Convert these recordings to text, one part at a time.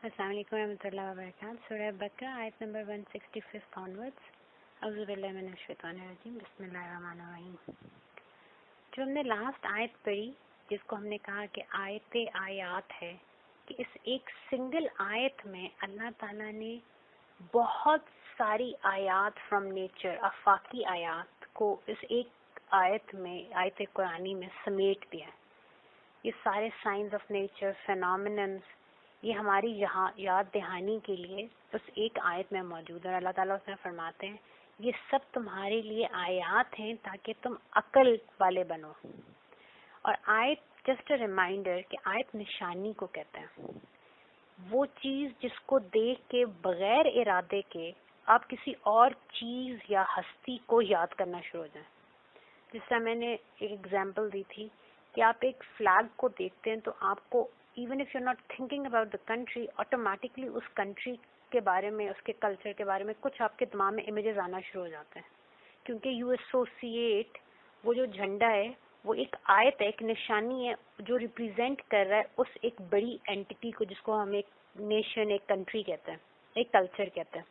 السلام علیکم ورحمۃ اللہ وبرکاتہ. سورہ بقرہ آیت نمبر 165 آنورڈس. اعوذ باللہ من الشیطان الرجیم. بسم اللہ الرحمن الرحیم. جو ہم نے لاسٹ آیت پڑھی جس کو ہم نے کہا کہ آیات ہے، کہ اس ایک سنگل آیت میں اللہ تعالیٰ نے بہت ساری آیات فرام نیچر، آفاقی آیات کو اس ایک آیت میں، آیت قرآنی میں سمیٹ دیا ہے. یہ سارے سائنس آف نیچر، فینومیننس، یہ ہماری یاد دہانی کے لیے اس ایک آیت میں موجود ہے. اور اللہ تعالیٰ اس میں فرماتے ہیں یہ سب تمہارے لیے آیات ہیں تاکہ تم عقل والے بنو. اور آیت جسٹ اے ریمائنڈر کہ آیت نشانی کو کہتے ہیں، وہ چیز جس کو دیکھ کے بغیر ارادے کے آپ کسی اور چیز یا ہستی کو یاد کرنا شروع ہو جائیں. جس طرح میں نے ایک ایگزامپل دی تھی کہ آپ ایک فلیگ کو دیکھتے ہیں تو آپ کو even if you not thinking about the country, automatically اس کنٹری کے بارے میں، اس کے کلچر کے بارے میں کچھ آپ کے دماغ میں امیجز آنا شروع ہو جاتے ہیں، کیونکہ یو ایسوسیٹ وہ جو جھنڈا ہے وہ ایک آیت ہے، ایک نشانی ہے جو ریپرزینٹ کر رہا ہے اس ایک بڑی اینٹی کو جس کو ہم ایک نیشن، ایک کنٹری کہتے ہیں، ایک کلچر کہتے ہیں.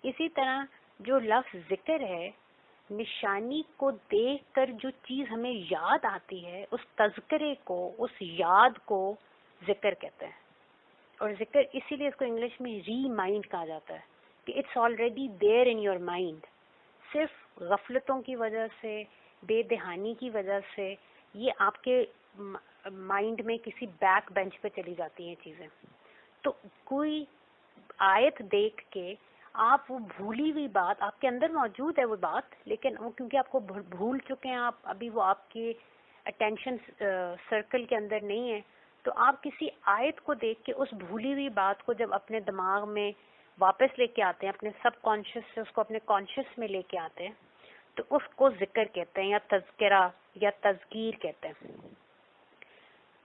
اسی طرح جو لفظ ذکر ہے، نشانی کو دیکھ کر جو چیز ہمیں یاد آتی ہے اس تذکرے کو، اس یاد کو ذکر کہتے ہیں. اور ذکر اسی لیے اس کو انگلش میں ری مائنڈ کہا جاتا ہے کہ it's already there in your mind. صرف غفلتوں کی وجہ سے، بے دہانی کی وجہ سے یہ آپ کے مائنڈ میں کسی بیک بینچ پہ چلی جاتی ہیں چیزیں. تو کوئی آیت دیکھ کے آپ وہ بھولی ہوئی بات، آپ کے اندر موجود ہے وہ بات، لیکن وہ کیونکہ آپ کو بھول چکے ہیں، آپ ابھی وہ آپ کے اٹینشن سرکل کے اندر نہیں ہے، تو آپ کسی آیت کو دیکھ کے اس بھولی ہوئی بات کو جب اپنے دماغ میں واپس لے کے آتے ہیں، اپنے سب کانشیس سے اس کو اپنے کانشیس میں لے کے آتے ہیں، تو اس کو ذکر کہتے ہیں یا تذکرہ یا تذکیر کہتے ہیں.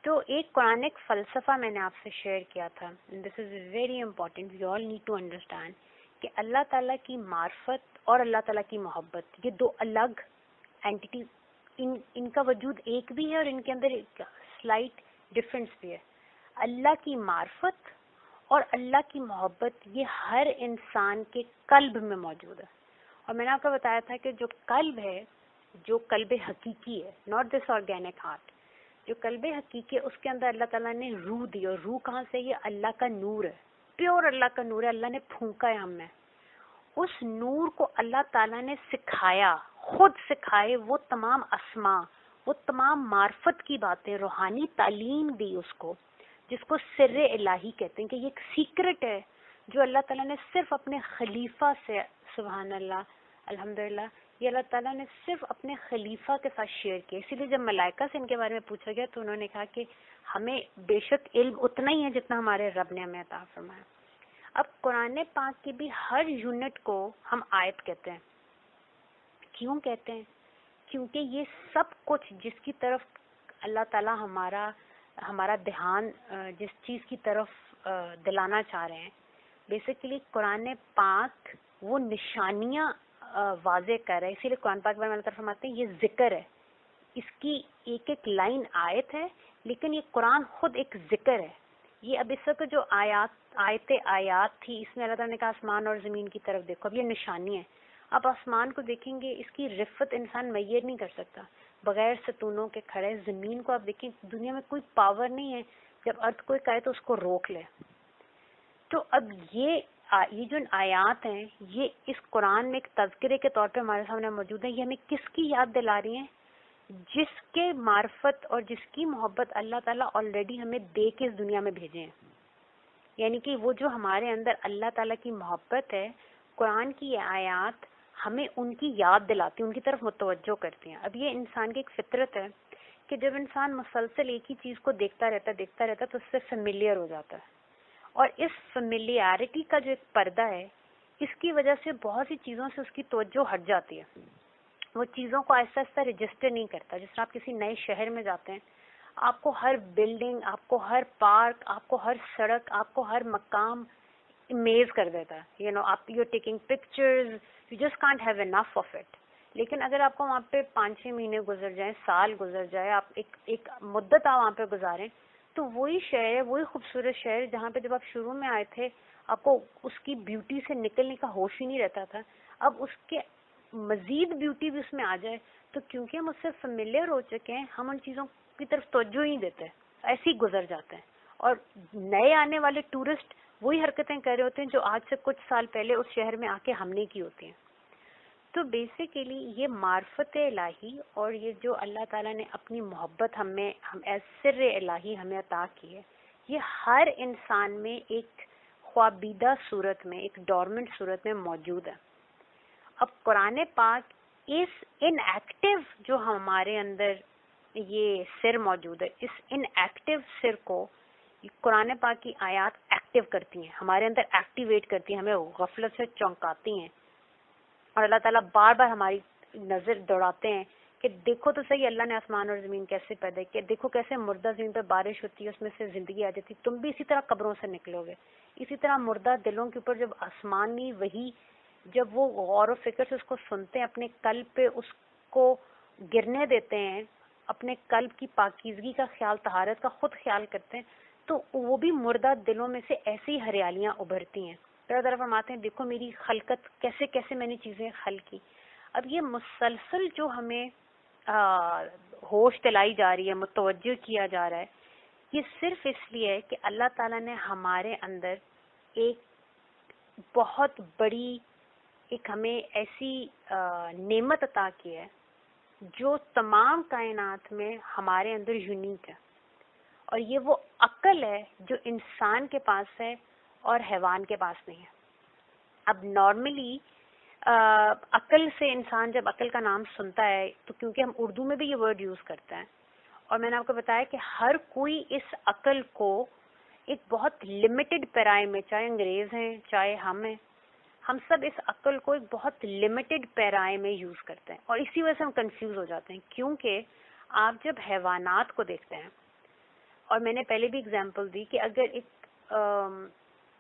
تو ایک قرآنک فلسفہ میں نے آپ سے شیئر کیا تھا. This is very important, we all need to understand کہ اللہ تعالیٰ کی معرفت اور اللہ تعالیٰ کی محبت یہ دو الگ اینٹیٹیز، ان کا وجود ایک بھی ہے اور ان کے اندر ایک سلائٹ ڈفرینس بھی ہے. اللہ کی معرفت اور اللہ کی محبت یہ ہر انسان کے قلب میں موجود ہے. اور میں نے آپ کو بتایا تھا کہ جو قلب ہے، جو قلب حقیقی ہے، ناٹ دس آرگینک ہارٹ، جو قلب حقیقی ہے اس کے اندر اللہ تعالیٰ نے روح دی. اور روح کہاں سے؟ یہ اللہ کا نور ہے، پیور اللہ کا نور ہے، اللہ نے پھونکا ہے ہم میں. اس نور کو اللہ تعالیٰ نے سکھایا، خود سکھائے وہ تمام اسماء، وہ تمام معرفت کی باتیں، روحانی تعلیم دی اس کو، جس کو سر الہی کہتے ہیں کہ یہ ایک سیکرٹ ہے جو اللہ تعالیٰ نے صرف اپنے خلیفہ سے، سبحان اللہ، الحمدللہ، یہ اللہ تعالیٰ نے صرف اپنے خلیفہ کے ساتھ شیئر کیا. اسی لیے جب ملائکہ سے ان کے بارے میں پوچھا گیا تو انہوں نے کہا کہ ہمیں بے شک علم اتنا ہی ہے جتنا ہمارے رب نے ہمیں عطا فرمایا. اب قرآن پاک کی بھی ہر یونٹ کو ہم آیت کہتے ہیں. کیوں کہتے ہیں؟ کیونکہ یہ سب کچھ جس کی طرف اللہ تعالیٰ ہمارا دھیان جس چیز کی طرف دلانا چاہ رہے ہیں، بیسیکلی قرآن پاک وہ نشانیاں واضح کر رہا ہے. اسی لیے قرآن پاک میں اللہ تعالیٰ فرماتے ہیں یہ ذکر ہے، اس کی ایک ایک لائن آیت ہے، لیکن یہ قرآن خود ایک ذکر ہے. یہ اب اس وقت جو آیات تھی، اس میں اللہ تعالیٰ نے کہا آسمان اور زمین کی طرف دیکھو. اب یہ نشانی ہے. آپ آسمان کو دیکھیں گے، اس کی رفت انسان میئر نہیں کر سکتا، بغیر ستونوں کے کھڑے. زمین کو آپ دیکھیں، دنیا میں کوئی پاور نہیں ہے جب ارتھ کوئی کہے تو اس کو روک لے. تو اب یہ جو آیات ہیں یہ اس قرآن میں ایک تذکرے کے طور پہ ہمارے سامنے موجود ہے. یہ ہمیں کس کی یاد دلا رہی ہیں؟ جس کے معرفت اور جس کی محبت اللہ تعالیٰ آلریڈی ہمیں دے کے اس دنیا میں بھیجے ہیں. یعنی کہ وہ جو ہمارے اندر اللہ تعالیٰ کی محبت ہے، قرآن کی یہ آیات ہمیں ان کی یاد دلاتی ہیں، ان کی طرف متوجہ کرتی ہیں. اب یہ انسان کی ایک فطرت ہے کہ جب انسان مسلسل ایک ہی چیز کو دیکھتا رہتا تو اس سے فیملیئر ہو جاتا ہے. اور اس فیملیئرٹی کا جو ایک پردہ ہے، اس کی وجہ سے بہت سی چیزوں سے اس کی توجہ ہٹ جاتی ہے. وہ چیزوں کو آہستہ آہستہ رجسٹر نہیں کرتا. جس طرح آپ کسی نئے شہر میں جاتے ہیں، آپ کو ہر بلڈنگ، آپ کو ہر پارک، آپ کو ہر سڑک، آپ کو ہر مقام امیز کر دیتا ہے. آپ you taking pictures, you just can't have enough of it. لیکن اگر آپ کو وہاں پہ 5-6 مہینے گزر جائیں، سال گزر جائے، آپ ایک مدت آپ وہاں پہ گزاریں، تو وہی شہر ہے، وہی خوبصورت شہر جہاں پہ جب آپ شروع میں آئے تھے آپ کو اس کی بیوٹی سے نکلنے کا ہوش ہی نہیں رہتا تھا، اب اس کے مزید بیوٹی بھی اس میں آ جائے تو کیونکہ ہم اس سے فیملیئر ہو چکے ہیں ہم ان چیزوں کی طرف توجہ ہی نہیں دیتے، ایسے ہی گزر جاتے ہیں. اور نئے آنے والے ٹورسٹ وہی حرکتیں کر رہے ہوتے ہیں جو آج سے کچھ سال پہلے اس شہر میں آ کے ہم نے کی ہوتی ہیں. تو بیسیکلی یہ معرفت الہی اور یہ جو اللہ تعالیٰ نے اپنی محبت ہم سر الہی ہمیں عطا کی ہے، یہ ہر انسان میں ایک خوابیدہ صورت میں، ایک ڈورمنٹ صورت میں موجود ہے. اب قرآن پاک اس ان ایکٹیو جو ہمارے اندر یہ سر موجود ہے، اس ان ایکٹیو سر کو قرآن پاک کی آیات ایکٹیو کرتی ہیں، ہمارے اندر ایکٹیویٹ کرتی ہیں، ہمیں غفلت سے چونکاتی ہیں. اور اللہ تعالیٰ بار بار ہماری نظر دوڑاتے ہیں کہ دیکھو تو صحیح اللہ نے آسمان اور زمین کیسے پیدا کیا، دیکھو کیسے مردہ زمین پہ بارش ہوتی ہے اس میں سے زندگی آ جاتی، تم بھی اسی طرح قبروں سے نکلو گے. اسی طرح مردہ دلوں کے اوپر جب آسمانی وہی جب وہ غور و فکر سے اس کو سنتے ہیں، اپنے قلب پہ اس کو گرنے دیتے ہیں، اپنے قلب کی پاکیزگی کا خیال، طہارت کا خود خیال کرتے ہیں، تو وہ بھی مردہ دلوں میں سے ایسی ہریالیاں ابھرتی ہیں. طرح طرح فرماتے ہیں دیکھو میری خلقت کیسے کیسے میں نے چیزیں خلق کی. اب یہ مسلسل جو ہمیں ہوش دلائی جا رہی ہے، متوجہ کیا جا رہا ہے، یہ صرف اس لیے ہے کہ اللہ تعالیٰ نے ہمارے اندر ایک بہت بڑی ایک ہمیں ایسی نعمت عطا کی ہے جو تمام کائنات میں ہمارے اندر یونیک ہے، اور یہ وہ عقل ہے جو انسان کے پاس ہے اور حیوان کے پاس نہیں ہے. اب نارملی عقل سے انسان جب عقل کا نام سنتا ہے تو کیونکہ ہم اردو میں بھی یہ ورڈ یوز کرتے ہیں، اور میں نے آپ کو بتایا کہ ہر کوئی اس عقل کو ایک بہت لمیٹڈ پیرائے میں، چاہے انگریز ہیں چاہے ہم سب اس عقل کو ایک بہت لمیٹڈ پیرائے میں یوز کرتے ہیں، اور اسی وجہ سے ہم کنفیوز ہو جاتے ہیں. کیونکہ آپ جب حیوانات کو دیکھتے ہیں، اور میں نے پہلے بھی اگزامپل دی کہ اگر ایک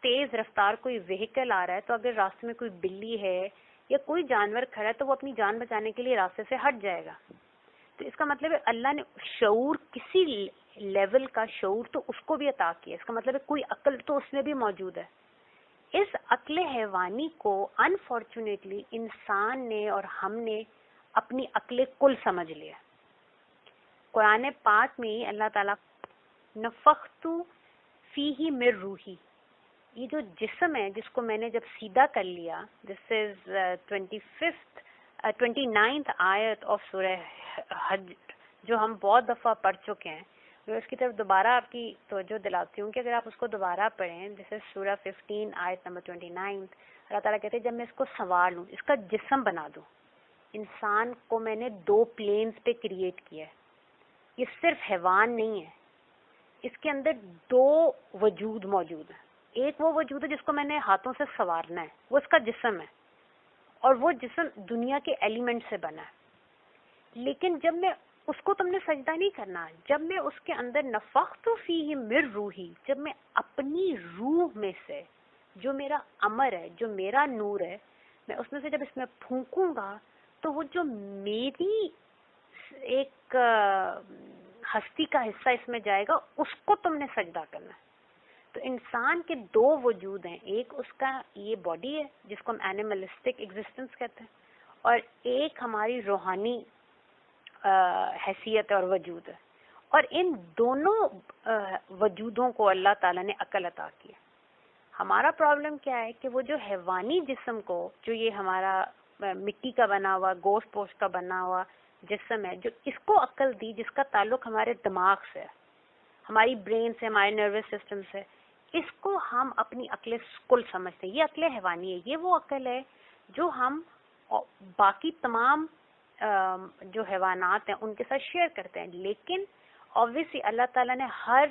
تیز رفتار کوئی وہیکل آ رہا ہے تو اگر راستے میں کوئی بلی ہے یا کوئی جانور کھڑا ہے تو وہ اپنی جان بچانے کے لیے راستے سے ہٹ جائے گا. تو اس کا مطلب ہے اللہ نے شعور، کسی لیول کا شعور تو اس کو بھی عطا کیا، اس کا مطلب ہے کوئی عقل تو اس میں بھی موجود ہے. اس عقل حیوانی کو انفارچونیٹلی انسان نے اور ہم نے اپنی عقل کل سمجھ لیا. قرآن پاک میں اللہ تعالیٰ نفخت فیہ من روحی، یہ جو جسم ہے جس کو میں نے جب سیدھا کر لیا، دس از 29th آیت آف سورہ حج جو ہم بہت دفعہ پڑھ چکے ہیں. میں اس کی طرف دوبارہ آپ کی توجہ دلاتی ہوں کہ اگر آپ اس کو دوبارہ پڑھیں، دس از سورہ 15 آیت نمبر 29. اللہ تعالیٰ کہتے ہیں جب میں اس کو سنوار لوں، اس کا جسم بنا دوں. انسان کو میں نے 2 پلینز پہ کریٹ کیا ہے، یہ صرف حیوان نہیں ہے، اس کے اندر 2 وجود موجود ہیں. ایک وہ وجود ہے جس کو میں نے ہاتھوں سے سنوارنا ہے، وہ اس کا جسم ہے، اور وہ جسم دنیا کے ایلیمنٹ سے بنا ہے. لیکن جب میں اس کو تم نے سجدہ نہیں کرنا، جب میں اس کے اندر نفخت فیہ من روحی، جب میں اپنی روح میں سے جو میرا امر ہے، جو میرا نور ہے، میں اس میں سے جب اس میں پھونکوں گا تو وہ جو میری ایک ہستی کا حصہ اس میں جائے گا، اس کو تم نے سجدہ کرنا ہے. تو انسان کے 2 وجود ہیں، ایک اس کا یہ باڈی ہے جس کو ہم اینیملسٹک ایگزسٹنس کہتے ہیں، اور ایک ہماری روحانی حیثیت اور وجود ہے. اور ان دونوں وجودوں کو اللہ تعالیٰ نے عقل عطا کیا. ہمارا پرابلم کیا ہے کہ وہ جو حیوانی جسم کو، جو یہ ہمارا مٹی کا بنا ہوا، گوشت پوشت کا بنا ہوا جسم ہے، جو اس کو عقل دی، جس کا تعلق ہمارے دماغ سے ہے، ہماری برین سے، ہمارے نروس سسٹم سے، اس کو ہم اپنی عقل کل سمجھتے ہیں. یہ عقل حیوانی ہے، یہ وہ عقل ہے جو ہم باقی تمام جو حیوانات ہیں ان کے ساتھ شیئر کرتے ہیں. لیکن obviously اللہ تعالیٰ نے ہر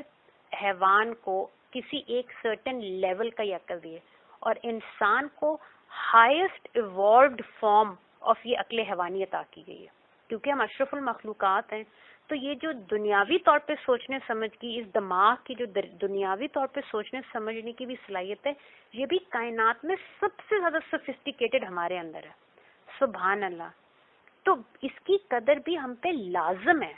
حیوان کو کسی ایک سرٹن لیول کا یہ عقل دی ہے، اور انسان کو ہائیسٹ ایوالوڈ فارم آف یہ عقل حیوانی عطا کی گئی ہے. کیونکہ ہم اشرف المخلوقات ہیں تو یہ جو دنیاوی طور پہ سوچنے سمجھ کی، اس دماغ کی جو دنیاوی طور پہ سوچنے سمجھنے کی بھی صلاحیت ہے، یہ بھی کائنات میں سب سے زیادہ سوفسٹیکیٹڈ ہمارے اندر ہے. سبحان اللہ. تو اس کی قدر بھی ہم پہ لازم ہے.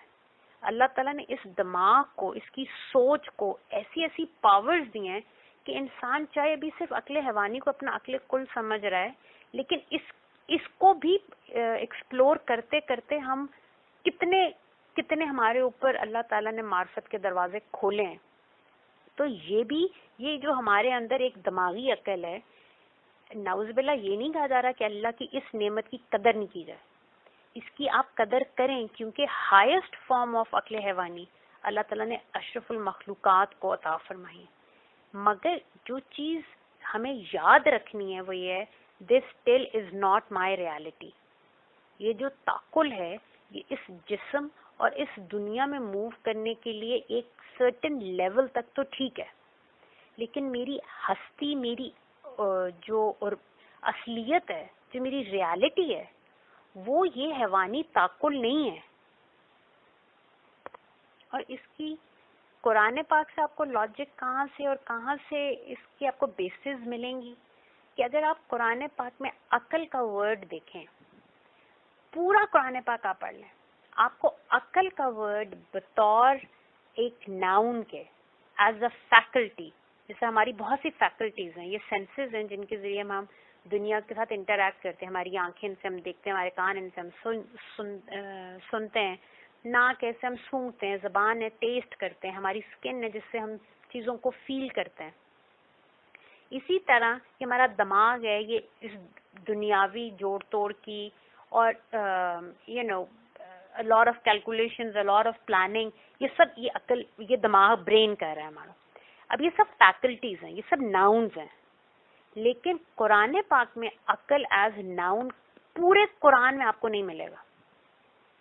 اللہ تعالیٰ نے اس دماغ کو، اس کی سوچ کو ایسی ایسی پاورز دی ہیں کہ انسان چاہے ابھی صرف عقل حیوانی کو اپنا عقل کل سمجھ رہا ہے، لیکن اس کو بھی ایکسپلور کرتے کرتے ہم کتنے ہمارے اوپر اللہ تعالیٰ نے معرفت کے دروازے کھولے ہیں. تو یہ جو ہمارے اندر ایک دماغی عقل ہے، نعوذ باللہ یہ نہیں کہا جا رہا کہ اللہ کی اس نعمت کی قدر نہیں کی جائے، اس کی آپ قدر کریں، کیونکہ ہائیسٹ فارم آف عقل حیوانی اللہ تعالیٰ نے اشرف المخلوقات کو عطا فرمائی. مگر جو چیز ہمیں یاد رکھنی ہے وہ یہ ہے، this still is not my reality. یہ جو تعقل ہے یہ اس جسم اور اس دنیا میں موو کرنے کے لیے ایک سرٹن لیول تک تو ٹھیک ہے، لیکن میری ہستی، میری جو اور اصلیت ہے، جو میری ریالٹی ہے، وہ یہ حیوانی تعقل نہیں ہے. اور اس کی قرآن پاک سے آپ کو لاجک کہاں سے اور کہاں سے اس کی آپ کو بیسز ملیں گی کہ اگر آپ قرآن پاک میں عقل کا ورڈ دیکھیں، پورا قرآن پاک آپ پڑھ لیں، آپ کو عقل کا ورڈ بطور ایک ناؤن کے، ایز اے فیکلٹی، جیسے ہماری بہت سی فیکلٹیز ہیں، یہ سینسز ہیں جن کے ذریعے ہم دنیا کے ساتھ انٹریکٹ کرتے ہیں. ہماری آنکھیں ان سے ہم دیکھتے ہیں، ہمارے کان ان سے ہم سنتے ہیں، ناک ایسے ہم سونگھتے ہیں، زبان ہے ٹیسٹ کرتے ہیں، ہماری اسکن ہے جس سے ہم چیزوں کو فیل کرتے ہیں. اسی طرح کہ ہمارا دماغ ہے، یہ اس دنیاوی جوڑ توڑ کی اور a lot of calculations, a lot of planning، یہ سب یہ عقل، یہ دماغ، برین کر رہا ہے ہمارا. اب یہ سب فیکلٹیز ہیں، یہ سب ناؤنز ہیں، لیکن قرآن پاک میں عقل ایز ناؤن پورے قرآن میں آپ کو نہیں ملے گا.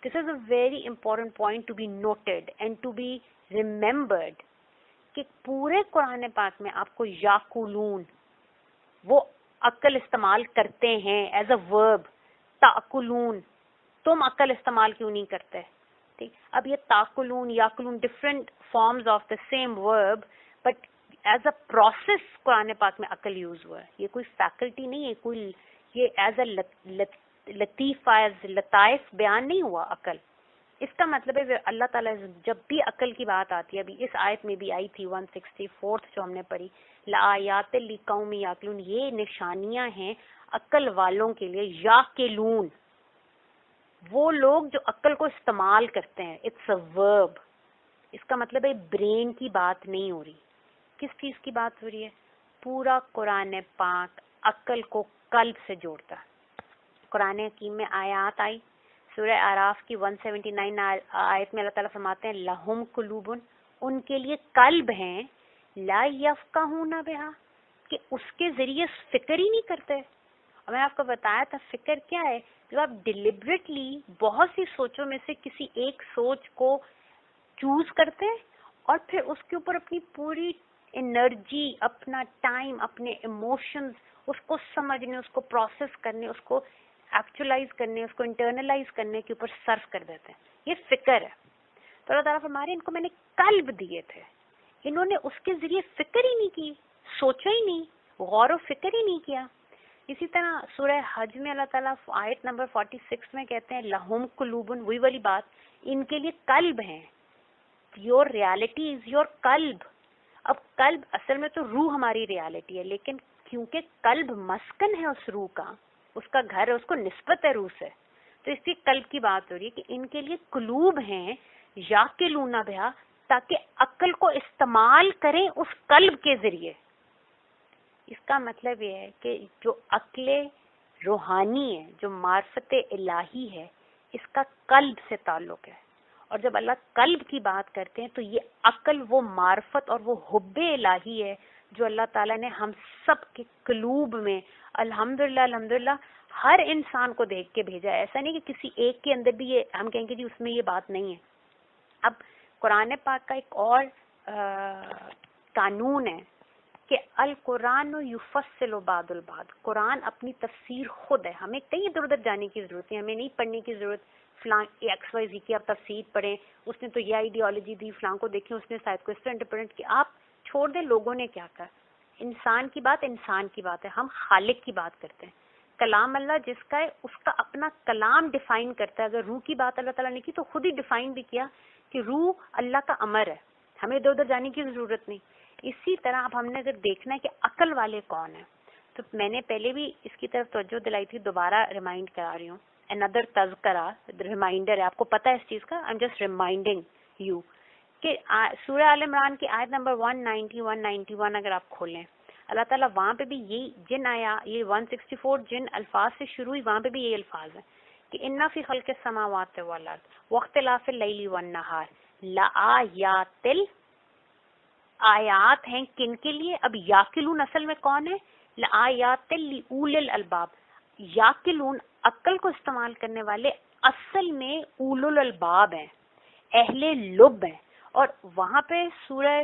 This is a very important point to be noted and to be remembered کہ پورے قرآن پاک میں آپ کو یاکلون، وہ عقل استعمال کرتے ہیں ایز اے ورب. تاکلون، تم عقل استعمال کیوں نہیں کرتے؟ ٹھیک، اب یہ تاکلون، یاکلون different forms of the same verb, but as a process Quran پاک میں عقل یوز ہوا ہے. یہ کوئی فیکلٹی نہیں ہے، کوئی یہ ایز اے لطیفہ، ایز لطائف بیان نہیں ہوا عقل. اس کا مطلب ہے اللہ تعالیٰ جب بھی عقل کی بات آتی ہے، ابھی اس آیت میں بھی آئی تھی 164 جو ہم نے پڑھی، لآیات لقوم یعقلون، یہ نشانیاں ہیں عقل والوں کے لیے. یعقلون، وہ لوگ جو عقل کو استعمال کرتے ہیں. اٹس اے ورب. اس کا مطلب ہے برین کی بات نہیں ہو رہی. کس چیز کی بات ہو رہی ہے؟ پورا قرآن پاک عقل کو قلب سے جوڑتا ہے. قرآن حکیم میں آیات آئی، سورہ اعراف کی 179 آیت میں اللہ تعالیٰ فرماتے ہیں لہم قلوب، ان کے لیے قلب ہیں، لا یفقہون بہا، کہ اس کے ذریعے فکر ہی نہیں کرتے. اور میں آپ کو بتایا تھا فکر کیا ہے، جب آپ ڈیلیبریٹلی بہت سی سوچوں میں سے کسی ایک سوچ کو چوز کرتے ہیں اور پھر اس کے اوپر اپنی پوری انرجی، اپنا ٹائم، اپنے ایموشنز، اس کو سمجھنے، اس کو پروسیس کرنے، اس کو ایکچولائز کرنے، اس کو انٹرنلائز کرنے کے اوپر صرف کر دیتے ہیں. یہ فکر ہے. تو اللہ تعالیٰ فرما رہے ہیں ان کو میں نے قلب دیے تھے، انہوں نے اس کے ذریعے فکر ہی نہیں کی، سوچا ہی نہیں، غور و فکر ہی نہیں کیا. اسی طرح سورہ حج میں اللہ تعالیٰ آیت نمبر 46 میں کہتے ہیں لہم قلوبن، وہی والی بات، ان کے لیے قلب ہیں. یور ریالٹی از یور قلب. اب قلب اصل میں تو روح ہماری ریالٹی ہے، لیکن کیونکہ قلب مسکن ہے اس روح کا، اس کا گھر ہے، اس کو نسبت ہے روح سے، تو اس کی قلب کی بات ہو رہی ہے کہ ان کے لیے قلوب ہیں یعقلون بہا، تاکہ عقل کو استعمال کریں اس قلب کے ذریعے. اس کا مطلب یہ ہے کہ جو عقل روحانی ہے، جو معرفت الہی ہے، اس کا قلب سے تعلق ہے. اور جب اللہ قلب کی بات کرتے ہیں تو یہ عقل وہ معرفت اور وہ حب الہی ہے جو اللہ تعالیٰ نے ہم سب کے قلوب میں الحمدللہ ہر انسان کو دیکھ کے بھیجا ہے. ایسا نہیں کہ کسی ایک کے اندر بھی یہ ہم کہیں گے جی اس میں یہ بات نہیں ہے. اب قرآن پاک کا ایک اور قانون ہے کہ القرآن یفصل بعض البعض، قرآن اپنی تفسیر خود ہے. ہمیں کہیں ادھر ادھر جانے کی ضرورت نہیں، ہمیں نہیں پڑھنے کی ضرورت فلاں ایکس وائی زی کی آپ تفسیر پڑھیں، اس نے تو یہ آئیڈیالوجی دی، فلاں کو دیکھیں اس نے شاید کو اس طرح انٹرپریٹ کیا. آپ چھوڑ دیں لوگوں نے کیا کہا. انسان کی بات انسان کی بات ہے، ہم خالق کی بات کرتے ہیں. کلام اللہ جس کا ہے اس کا اپنا کلام ڈیفائن کرتا ہے. اگر روح کی بات اللہ تعالیٰ نے کی تو خود ہی ڈیفائن بھی کیا کہ روح اللہ کا امر ہے, ہمیں ادھر ادھر جانے کی ضرورت نہیں. اسی طرح اب ہم نے اگر دیکھنا ہے کہ عقل والے کون ہیں, تو میں نے پہلے بھی اس کی طرف توجہ دلائی تھی, دوبارہ ریمائنڈ کرا رہی ہوں. another تذکرہ, ریمائنڈر ہے, آپ کو پتہ ہے اس چیز کا, I'm just reminding you کہ سورہ آل عمران کی آیت نمبر 190 191 اگر آپ کھولیں, اللہ تعالیٰ وہاں پہ بھی یہی جن آیا, یہ 164 جن الفاظ سے شروع ہوئی, وہاں پہ بھی یہی الفاظ ہیں کہ اِنَّ فِی خَلْقِ السَّمَاوَاتِ وَالْأَرْضِ وَاخْتِلَافِ اللَّیْلِ وَالنَّہَارِ لَآیَاتٍ, آیات ہیں کن کے لیے؟ اب یاقلون اصل میں کون ہے؟ لآیات لأولی الالباب, یاقلون عقل کو استعمال کرنے والے اصل میں اولو الالباب ہیں, اہل لب ہیں. اور وہاں پہ سورہ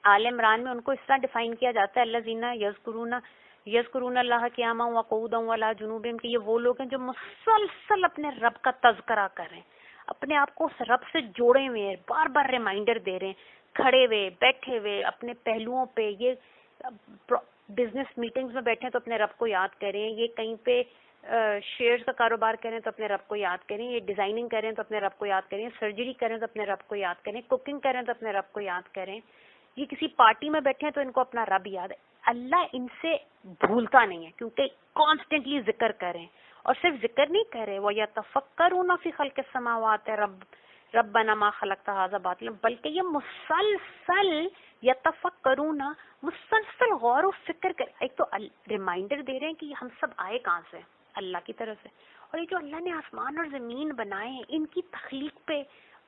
آل عمران میں ان کو اس طرح ڈیفائن کیا جاتا ہے, الذین یذکرون اللہ قیاما وقعودا وعلی جنوبہم, کہ یہ وہ لوگ ہیں جو مسلسل اپنے رب کا تذکرہ کر رہے ہیں, اپنے آپ کو اس رب سے جوڑے ہوئے ہیں, بار بار ریمائنڈر دے رہے ہیں, کھڑے ہوئے بیٹھے ہوئے اپنے پہلوؤں پہ, یہ بزنس میٹنگز میں بیٹھے ہیں تو اپنے رب کو یاد کریں, یہ کہیں پہ شیئرز کا کاروبار کریں تو اپنے رب کو یاد کریں, یہ ڈیزائننگ کریں تو اپنے رب کو یاد کریں, سرجری کریں تو اپنے رب کو یاد کریں, کوکنگ کریں تو اپنے رب کو یاد کریں, یہ کسی پارٹی میں بیٹھے ہیں تو ان کو اپنا رب یاد ہے. اللہ ان سے بھولتا نہیں ہے کیونکہ کانسٹنٹلی ذکر کریں, اور صرف ذکر نہیں کرے, وہ یتفکرون فی خلق السماوات ربنا ما خلقت ھذا باطلا, بلکہ یہ مسلسل یتفکرون, مسلسل غور و فکر کر. ایک تو ریمائنڈر دے رہے ہیں کہ ہم سب آئے کہاں سے, اللہ کی طرف سے, اور یہ جو اللہ نے آسمان اور زمین بنائے ہیں ان کی تخلیق پہ,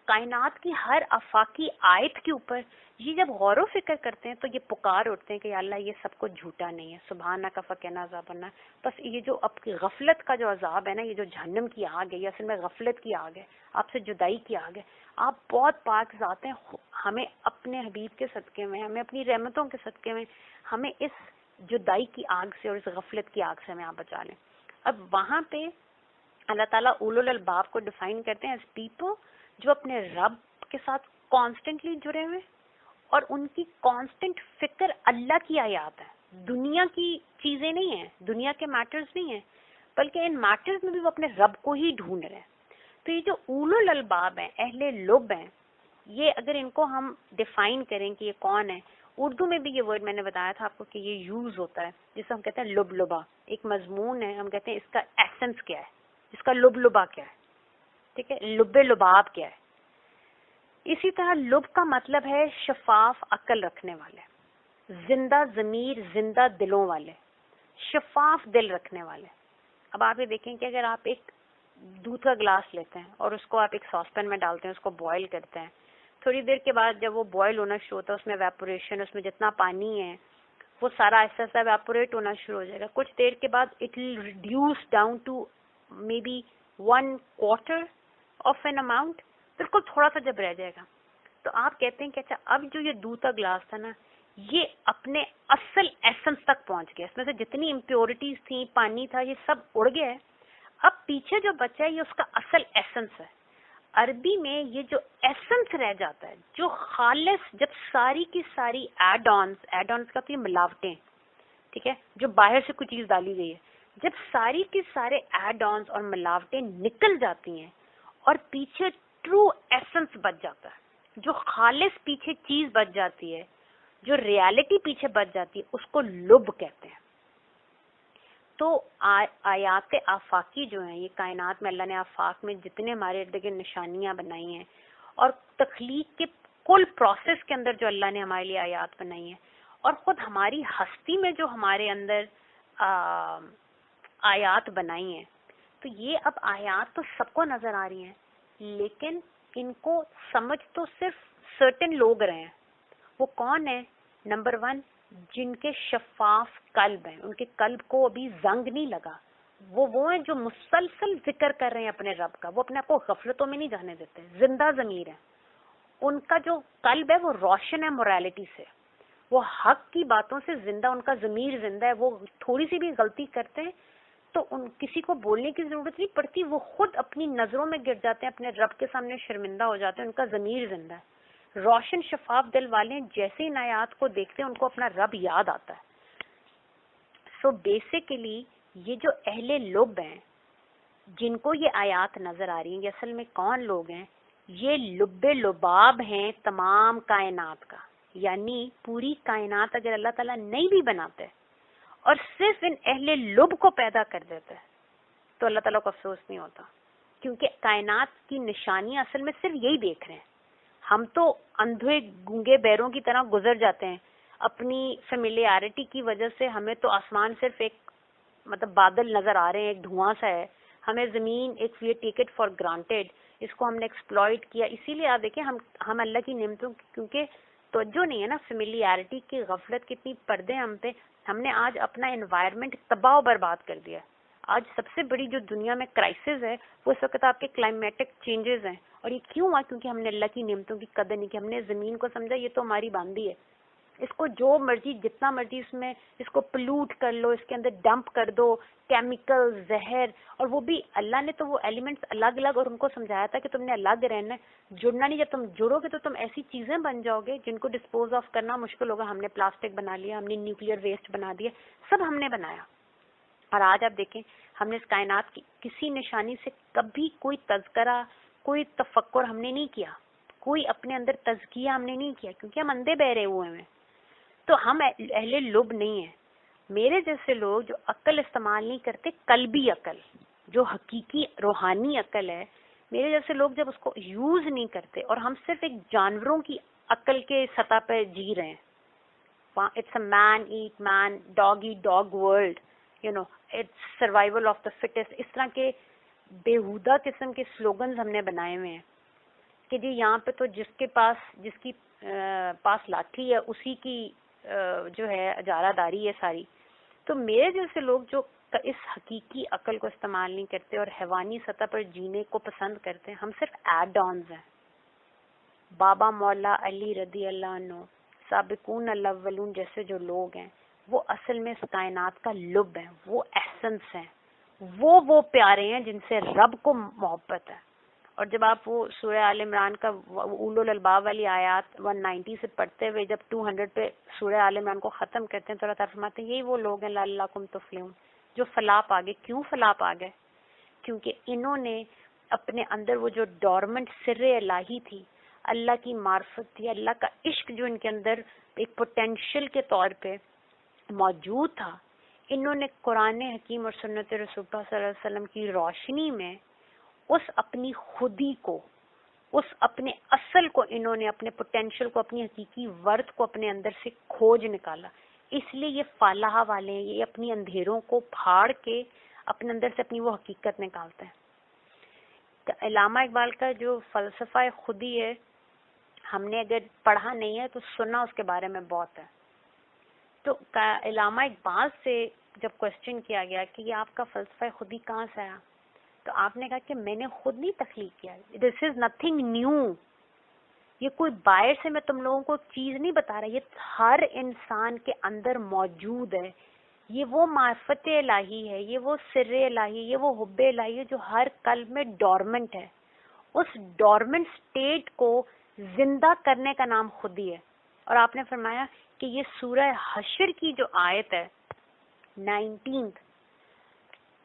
کائنات کی ہر آفاقی آیت کے اوپر یہ جب غور و فکر کرتے ہیں تو یہ پکار اٹھتے ہیں کہ یا اللہ یہ سب کچھ جھوٹا نہیں ہے, سبحانک فقنا عذاب النار. بس یہ جو اب کی غفلت کا جو عذاب ہے نا, یہ جو جہنم کی آگ ہے, یہ اصل میں غفلت کی آگ ہے, آپ سے جدائی کی آگ ہے. آپ بہت پاک ذات ہیں, ہمیں اپنے حبیب کے صدقے میں, ہمیں اپنی رحمتوں کے صدقے میں, ہمیں اس جدائی کی آگ سے اور اس غفلت کی آگ سے ہمیں آپ بچا لیں. اب وہاں پہ اللہ تعالیٰ اولو الالباب کو ڈیفائن کرتے ہیں ایز پیپل جو اپنے رب کے ساتھ کانسٹنٹلی جڑے ہوئے, اور ان کی کانسٹنٹ فکر اللہ کی آیات ہے, دنیا کی چیزیں نہیں ہیں, دنیا کے میٹرز نہیں ہیں, بلکہ ان میٹرز میں بھی وہ اپنے رب کو ہی ڈھونڈ رہے ہیں. تو یہ جو اولو الالباب ہیں, اہل لب ہیں, یہ اگر ان کو ہم ڈیفائن کریں کہ یہ کون ہے, اردو میں بھی یہ ورڈ میں نے بتایا تھا آپ کو کہ یہ یوز ہوتا ہے, جسے ہم کہتے ہیں لب لبا, ایک مضمون ہے, ہم کہتے ہیں اس کا ایسنس کیا ہے, اس کا لب لبا کیا ہے, ٹھیک ہے, لب لباب کیا ہے. اسی طرح لب کا مطلب ہے شفاف عقل رکھنے والے, زندہ ضمیر, زندہ دلوں والے, شفاف دل رکھنے والے. اب آپ یہ دیکھیں کہ اگر آپ ایک دودھ کا گلاس لیتے ہیں اور اس کو آپ ایک ساس پین میں ڈالتے ہیں, اس کو بوائل کرتے ہیں, تھوڑی دیر کے بعد جب وہ بوائل ہونا شروع ہوتا ہے, اس میں ایویپوریشن, اس میں جتنا پانی ہے وہ سارا ایسا ایسا ایویپوریٹ ہونا شروع ہو جائے گا. کچھ دیر کے بعد it will reduce down to maybe 1/4 of an amount, بالکل تھوڑا سا جب رہ جائے گا تو آپ کہتے ہیں کہ اچھا اب جو یہ دودھ کا گلاس تھا نا, یہ اپنے اصل ایسنس تک پہنچ گیا, اس میں سے جتنی امپیورٹیز تھیں, پانی تھا, یہ سب اڑ گیا ہے. اب پیچھے جو بچا ہے یہ اس کا اصل ایسنس ہے. عربی میں یہ جو ایسنس رہ جاتا ہے, جو خالص, جب ساری کی ساری ایڈ آنس کا تو ملاوٹیں, ٹھیک ہے, جو باہر سے کوئی چیز ڈالی گئی ہے, جب ساری کی سارے ایڈ آنس اور ملاوٹیں نکل جاتی ہیں اور پیچھے ٹرو ایسنس بچ جاتا ہے, جو خالص پیچھے چیز بچ جاتی ہے, جو ریالٹی پیچھے بچ جاتی ہے, اس کو لب کہتے ہیں. تو آیات آفاقی جو ہیں, یہ کائنات میں اللہ نے آفاق میں جتنے ہمارے ارد گرد نشانیاں بنائی ہیں, اور تخلیق کے کل پروسیس کے اندر جو اللہ نے ہمارے لیے آیات بنائی ہیں, اور خود ہماری ہستی میں جو ہمارے اندر آیات بنائی ہیں, تو یہ اب آیات تو سب کو نظر آ رہی ہیں, لیکن ان کو سمجھ تو صرف سرٹن لوگ رہے ہیں. وہ کون ہیں؟ نمبر 1, جن کے شفاف قلب ہیں, ان کے قلب کو ابھی زنگ نہیں لگا, وہ ہیں جو مسلسل ذکر کر رہے ہیں اپنے رب کا, وہ اپنے آپ کو غفلتوں میں نہیں جانے دیتے, زندہ ضمیر ہیں, ان کا جو قلب ہے وہ روشن ہے موریلٹی سے, وہ حق کی باتوں سے زندہ, ان کا ضمیر زندہ ہے. وہ تھوڑی سی بھی غلطی کرتے ہیں تو ان کسی کو بولنے کی ضرورت نہیں پڑتی, وہ خود اپنی نظروں میں گر جاتے ہیں, اپنے رب کے سامنے شرمندہ ہو جاتے ہیں, ان کا ضمیر زندہ ہے. روشن شفاف دل والے جیسے ان آیات کو دیکھتے ہیں ان کو اپنا رب یاد آتا ہے. سو بیسیکلی یہ جو اہل لب ہیں جن کو یہ آیات نظر آ رہی ہیں, یہ اصل میں کون لوگ ہیں؟ یہ لب لباب ہیں تمام کائنات کا، یعنی پوری کائنات اگر اللہ تعالیٰ نہیں بھی بناتے اور صرف ان اہل لب کو پیدا کر دیتے تو اللہ تعالیٰ کو افسوس نہیں ہوتا، کیونکہ کائنات کی نشانیاں اصل میں صرف یہی دیکھ رہے ہیں. ہم تو اندھے گونگے بیروں کی طرح گزر جاتے ہیں اپنی فیملیئرٹی کی وجہ سے. ہمیں تو آسمان صرف ایک مطلب بادل نظر آ رہے ہیں، ایک دھواں سا ہے. ہمیں زمین ایک وی ٹیک اٹ فار گرانٹیڈ، اس کو ہم نے ایکسپلائٹ کیا. اسی لیے آپ دیکھیں ہم اللہ کی نعمتوں کیونکہ توجہ نہیں ہے نا، فیملیئرٹی کی غفلت کتنی پردے ہم پہ. ہم نے آج اپنا انوائرمنٹ تباہ و برباد کر دیا. آج سب سے بڑی جو دنیا میں کرائسس ہے وہ اس وقت آپ کے کلائمیٹک چینجز ہیں. اور یہ کیوں ہوا؟ کیونکہ ہم نے اللہ کی نعمتوں کی قدر نہیں کی. ہم نے زمین کو سمجھا یہ تو ہماری باندھی ہے، اس کو جو مرضی جتنا مرضی اس کو پلوٹ کر لو، اس کے اندر ڈمپ کر دو کیمیکل، زہر. اور وہ بھی اللہ نے تو وہ ایلیمنٹس الگ الگ اور ان کو سمجھایا تھا کہ تم نے الگ رہنا ہے، جڑنا نہیں. جب تم جڑو گے تو تم ایسی چیزیں بن جاؤ گے جن کو ڈسپوز آف کرنا مشکل ہوگا. ہم نے پلاسٹک بنا لیا، ہم نے نیوکلیئر ویسٹ بنا دیا، سب ہم نے بنایا. اور آج آپ دیکھیں ہم نے اس کائنات کی کسی نشانی سے کبھی کوئی تذکرہ، کوئی تفکر ہم نے نہیں کیا، کوئی اپنے اندر تزکیہ ہم نے نہیں کیا، کیونکہ ہم اندھے بہرے ہوئے ہیں. تو ہم اہل لب نہیں ہیں. میرے جیسے لوگ جو عقل استعمال نہیں کرتے، قلبی عقل جو حقیقی روحانی عقل ہے، میرے جیسے لوگ جب اس کو یوز نہیں کرتے اور ہم صرف ایک جانوروں کی عقل کے سطح پہ جی رہے ہیں. It's a man eat man, dog eat dog world, it's survival of the fittest. اس طرح کے بےہودہ قسم کے سلوگنز ہم نے بنائے ہوئے ہیں کہ جی یہاں پہ تو جس کی پاس لاٹھی ہے اسی کی جو ہے اجارہ داری ہے ساری. تو میرے جیسے لوگ جو اس حقیقی عقل کو استعمال نہیں کرتے اور حیوانی سطح پر جینے کو پسند کرتے ہیں، ہم صرف ایڈ آنز ہیں. بابا مولا علی رضی اللہ عنہ، سابقون الاولون جیسے جو لوگ ہیں وہ اصل میں اس کائنات کا لب ہیں، وہ ایسنس ہیں، وہ پیارے ہیں جن سے رب کو محبت ہے. اور جب آپ وہ سورہ آل عمران کا اولو الالباب والی آیات 190 سے پڑھتے ہوئے جب 200 پہ سورہ آل عمران کو ختم کرتے ہیں تو اللہ تعالیٰ فرماتے ہیں یہی وہ لوگ ہیں لعلکم تفلحون جو فلاح پا گئے. کیوں فلاح پا گئے؟ کیونکہ انہوں نے اپنے اندر وہ جو ڈورمنٹ سر الہی تھی، اللہ کی معرفت تھی، اللہ کا عشق جو ان کے اندر ایک پوٹینشیل کے طور پہ موجود تھا، انہوں نے قرآن حکیم اور سنت رسول اللہ صلی اللہ علیہ وسلم کی روشنی میں اس اپنی خودی کو، اس اپنے اصل کو، انہوں نے اپنے پوٹینشیل کو، اپنی حقیقی ورت کو اپنے اندر سے کھوج نکالا. اس لیے یہ فلاح والے ہیں، یہ اپنی اندھیروں کو پھاڑ کے اپنے اندر سے اپنی وہ حقیقت نکالتے ہیں. علامہ اقبال کا جو فلسفہ خودی ہے، ہم نے اگر پڑھا نہیں ہے تو سنا اس کے بارے میں بہت ہے. تو علامہ اقبال سے جب کوشچن کیا گیا کہ یہ آپ کا فلسفہ خودی کہاں سے آیا، تو آپ نے کہا کہ میں نے خود نہیں تخلیق کیا، دس از نتھنگ نیو. یہ کوئی باہر سے میں تم لوگوں کو چیز نہیں بتا رہا، یہ ہر انسان کے اندر موجود ہے. یہ وہ معرفت الہی ہے، یہ وہ سر الہی، یہ وہ حب الہی ہے جو ہر قلب میں ڈورمنٹ ہے. اس ڈورمنٹ سٹیٹ کو زندہ کرنے کا نام خودی ہے. اور آپ نے فرمایا کہ یہ سورہ حشر کی جو آیت ہے 19th،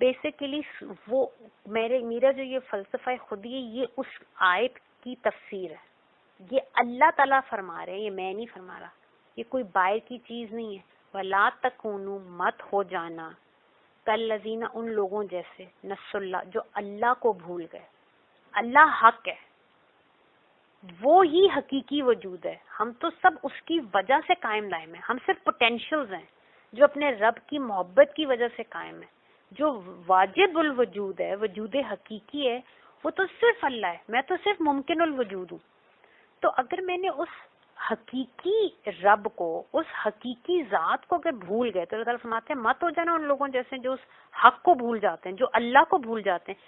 بیسیکلی وہ میرا جو یہ فلسفہ خودی ہے یہ اس آیت کی تفسیر ہے. یہ اللہ تعالیٰ فرما رہے ہیں، یہ میں نہیں فرما رہا، یہ کوئی باہر کی چیز نہیں ہے. وَلَا تَكُونُوا مت ہو جانا کالذین ان لوگوں جیسے نسوا اللہ جو اللہ کو بھول گئے. اللہ حق ہے، وہ ہی حقیقی وجود ہے. ہم تو سب اس کی وجہ سے قائم دائم ہیں، ہم صرف پوٹینشیلز ہیں جو اپنے رب کی محبت کی وجہ سے قائم ہیں. جو واجب الوجود ہے، وجود حقیقی ہے، وہ تو صرف اللہ ہے. میں تو صرف ممکن الوجود ہوں. تو اگر میں نے اس حقیقی رب کو، اس حقیقی ذات کو اگر بھول گئے تو اللہ تعالیٰ فرماتے ہیں مت ہو جانا ان لوگوں جیسے جو اس حق کو بھول جاتے ہیں، جو اللہ کو بھول جاتے ہیں.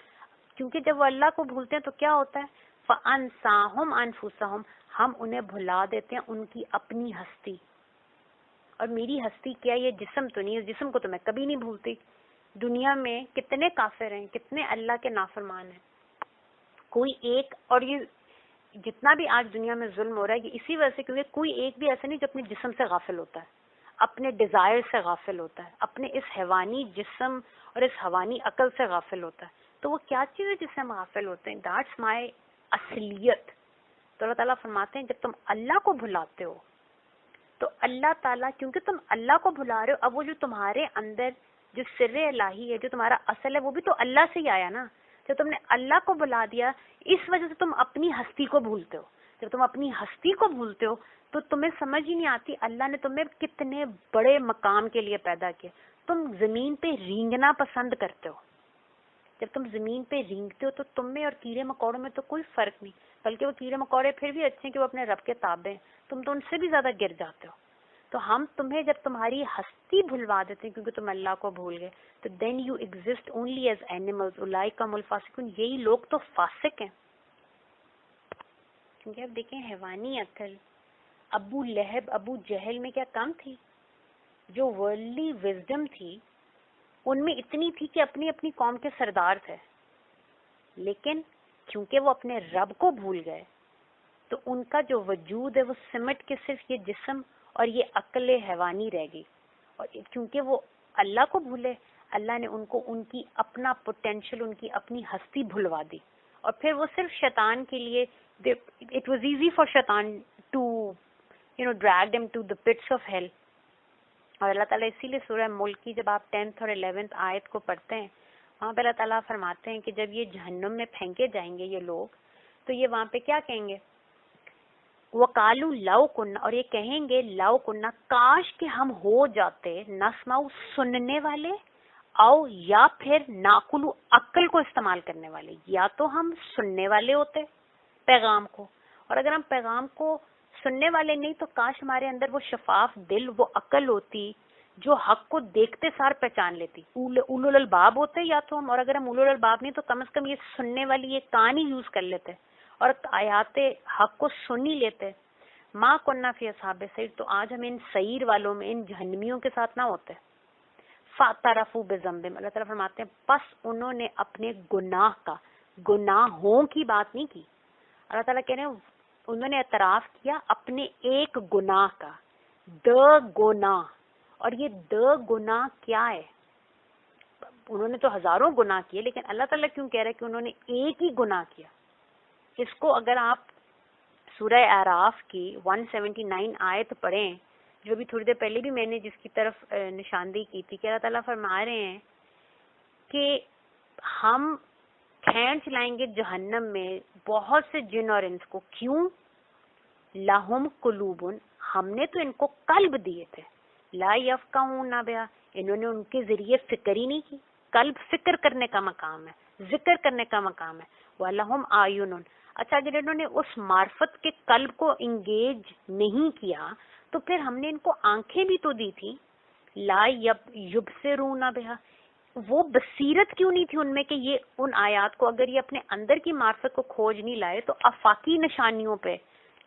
کیونکہ جب وہ اللہ کو بھولتے ہیں تو کیا ہوتا ہے؟ فَأَنْسَاهُمْ أَنفُسَهُمْ، ہم انہیں بھلا دیتے ہیں ان کی اپنی ہستی. اور میری ہستی کیا ہے؟ یہ جسم تو نہیں، اس جسم کو تو میں کبھی نہیں بھولتی. دنیا میں کتنے کافر ہیں، کتنے اللہ کے نافرمان ہیں. کوئی ایک، اور یہ جتنا بھی آج دنیا میں ظلم ہو رہا ہے یہ اسی وجہ سے کیونکہ کوئی ایک بھی ایسا نہیں جو اپنے جسم سے غافل ہوتا ہے، اپنے ڈیزائر سے غافل ہوتا ہے، اپنے اس حیوانی جسم اور اس حیوانی عقل سے غافل ہوتا ہے. تو وہ کیا چیز ہے جس سے ہم غافل ہوتے ہیں؟ دیٹس مائی اصلیت. تو اللہ تعالیٰ فرماتے ہیں جب تم اللہ کو بھلاتے ہو تو اللہ تعالیٰ، کیونکہ تم اللہ کو بھلا رہے ہو، اب وہ جو تمہارے اندر جو سر الہی ہے، جو تمہارا اصل ہے، وہ بھی تو اللہ سے ہی آیا نا. جب تم نے اللہ کو بھلا دیا، اس وجہ سے تم اپنی ہستی کو بھولتے ہو. جب تم اپنی ہستی کو بھولتے ہو تو تمہیں سمجھ ہی نہیں آتی اللہ نے تمہیں کتنے بڑے مقام کے لیے پیدا کیا. تم زمین پہ رینگنا پسند کرتے ہو. جب تم زمین پہ رینگتے ہو تو تم میں اور کیڑے مکوڑوں میں تو کوئی فرق نہیں، بلکہ وہ کیڑے مکوڑے پھر بھی اچھے ہیں کہ وہ اپنے رب کے تابع ہیں، تم تو ان سے بھی زیادہ گر جاتے ہو. تو ہم تمہیں جب تمہاری ہستی بھلوا دیتے ہیں کیونکہ تم اللہ کو بھول گئے، تو then you exist only as animals اولئک هم الفاسقون. یہی لوگ تو فاسق ہیں. کیونکہ اب دیکھیں حیوانی عقل ابو لہب ابو جہل میں کیا کم تھی؟ جو ورلڈلی وزڈم تھی ان میں اتنی تھی کہ اپنی اپنی قوم کے سردار تھے، لیکن کیونکہ وہ اپنے رب کو بھول گئے تو ان کا جو وجود ہے وہ سمٹ کے صرف یہ جسم اور یہ عقل حیوانی رہ گئی. اور کیونکہ وہ اللہ کو بھولے، اللہ نے ان کو ان کی اپنا پوٹینشیل، ان کی اپنی ہستی بھلوا دی. اور پھر وہ صرف شیطان کے لیے اٹ واز ایزی فار شیطان to drag them to the pits of hell. اور اللہ تعالیٰ اسی لیے سورہ ملک کی جب آپ 10th اور 11th آیت کو پڑھتے ہیں وہاں پہ اللہ تعالیٰ فرماتے ہیں کہ جب یہ جہنم میں پھینکے جائیں گے یہ لوگ تو یہ وہاں پہ کیا کہیں گے؟ وَقَالُوا لَوْ كُنَّا، اور یہ کہیں گے لَوْ كُنَّا، کاش کہ ہم ہو جاتے نسمعُ، سننے والے، او یا پھر ناقلو، عقل کو استعمال کرنے والے. یا تو ہم سننے والے ہوتے پیغام کو، اور اگر ہم پیغام کو سننے والے نہیں تو کاش ہمارے اندر وہ شفاف دل، وہ عقل ہوتی جو حق کو دیکھتے سار پہچان لیتی. اولو الالباب ہوتے یا تو ہم، اور اگر ہم اولو الالباب نہیں تو کم از کم یہ سننے والی یہ کان ہی یوز کر لیتے اور آیات حق کو سن ہی لیتے. ما کننا فی اصحاب سعیر، تو آج ہم ان سعیر والوں میں، ان جہنمیوں کے ساتھ نہ ہوتے. فاعترفوا بذنبہم، اللہ تعالیٰ فرماتے ہیں پس انہوں نے اپنے گناہ کا، گناہوں کی بات نہیں کی، اللہ تعالیٰ کہہ رہے ہیں انہوں نے اعتراف کیا اپنے ایک گناہ کا، گناہ. اور یہ گناہ کیا ہے؟ انہوں نے تو ہزاروں گناہ کیے، لیکن اللہ تعالیٰ کیوں کہہ رہا ہے کہ انہوں نے ایک ہی گناہ کیا؟ اس کو اگر آپ سورہ اعراف کی 179 آیت پڑھیں، جو بھی تھوڑی دیر پہلے بھی میں نے جس کی طرف نشاندہی کی تھی، کہ اللہ تعالیٰ فرما رہے ہیں کہ ہم کھینچ لائیں گے جہنم میں بہت سے جن اور انس کو. کیوں؟ لہم قلوبن، ہم نے تو ان کو قلب دیے تھے، لا یفقہون بہا، انہوں نے ان کے ذریعے فکر ہی نہیں کی. قلب فکر کرنے کا مقام ہے، ذکر کرنے کا مقام ہے. وَلَهُمْ أَعْيُنٌ، اچھا اگر انہوں نے اس معرفت کے قلب کو انگیج نہیں کیا تو پھر ہم نے ان کو آنکھیں بھی تو دی تھی. لا یبصرون بہا، وہ بصیرت کیوں نہیں تھی ان میں کہ یہ ان آیات کو، اگر یہ اپنے اندر کی معرفت کو کھوج نہیں لائے تو آفاقی نشانیوں پہ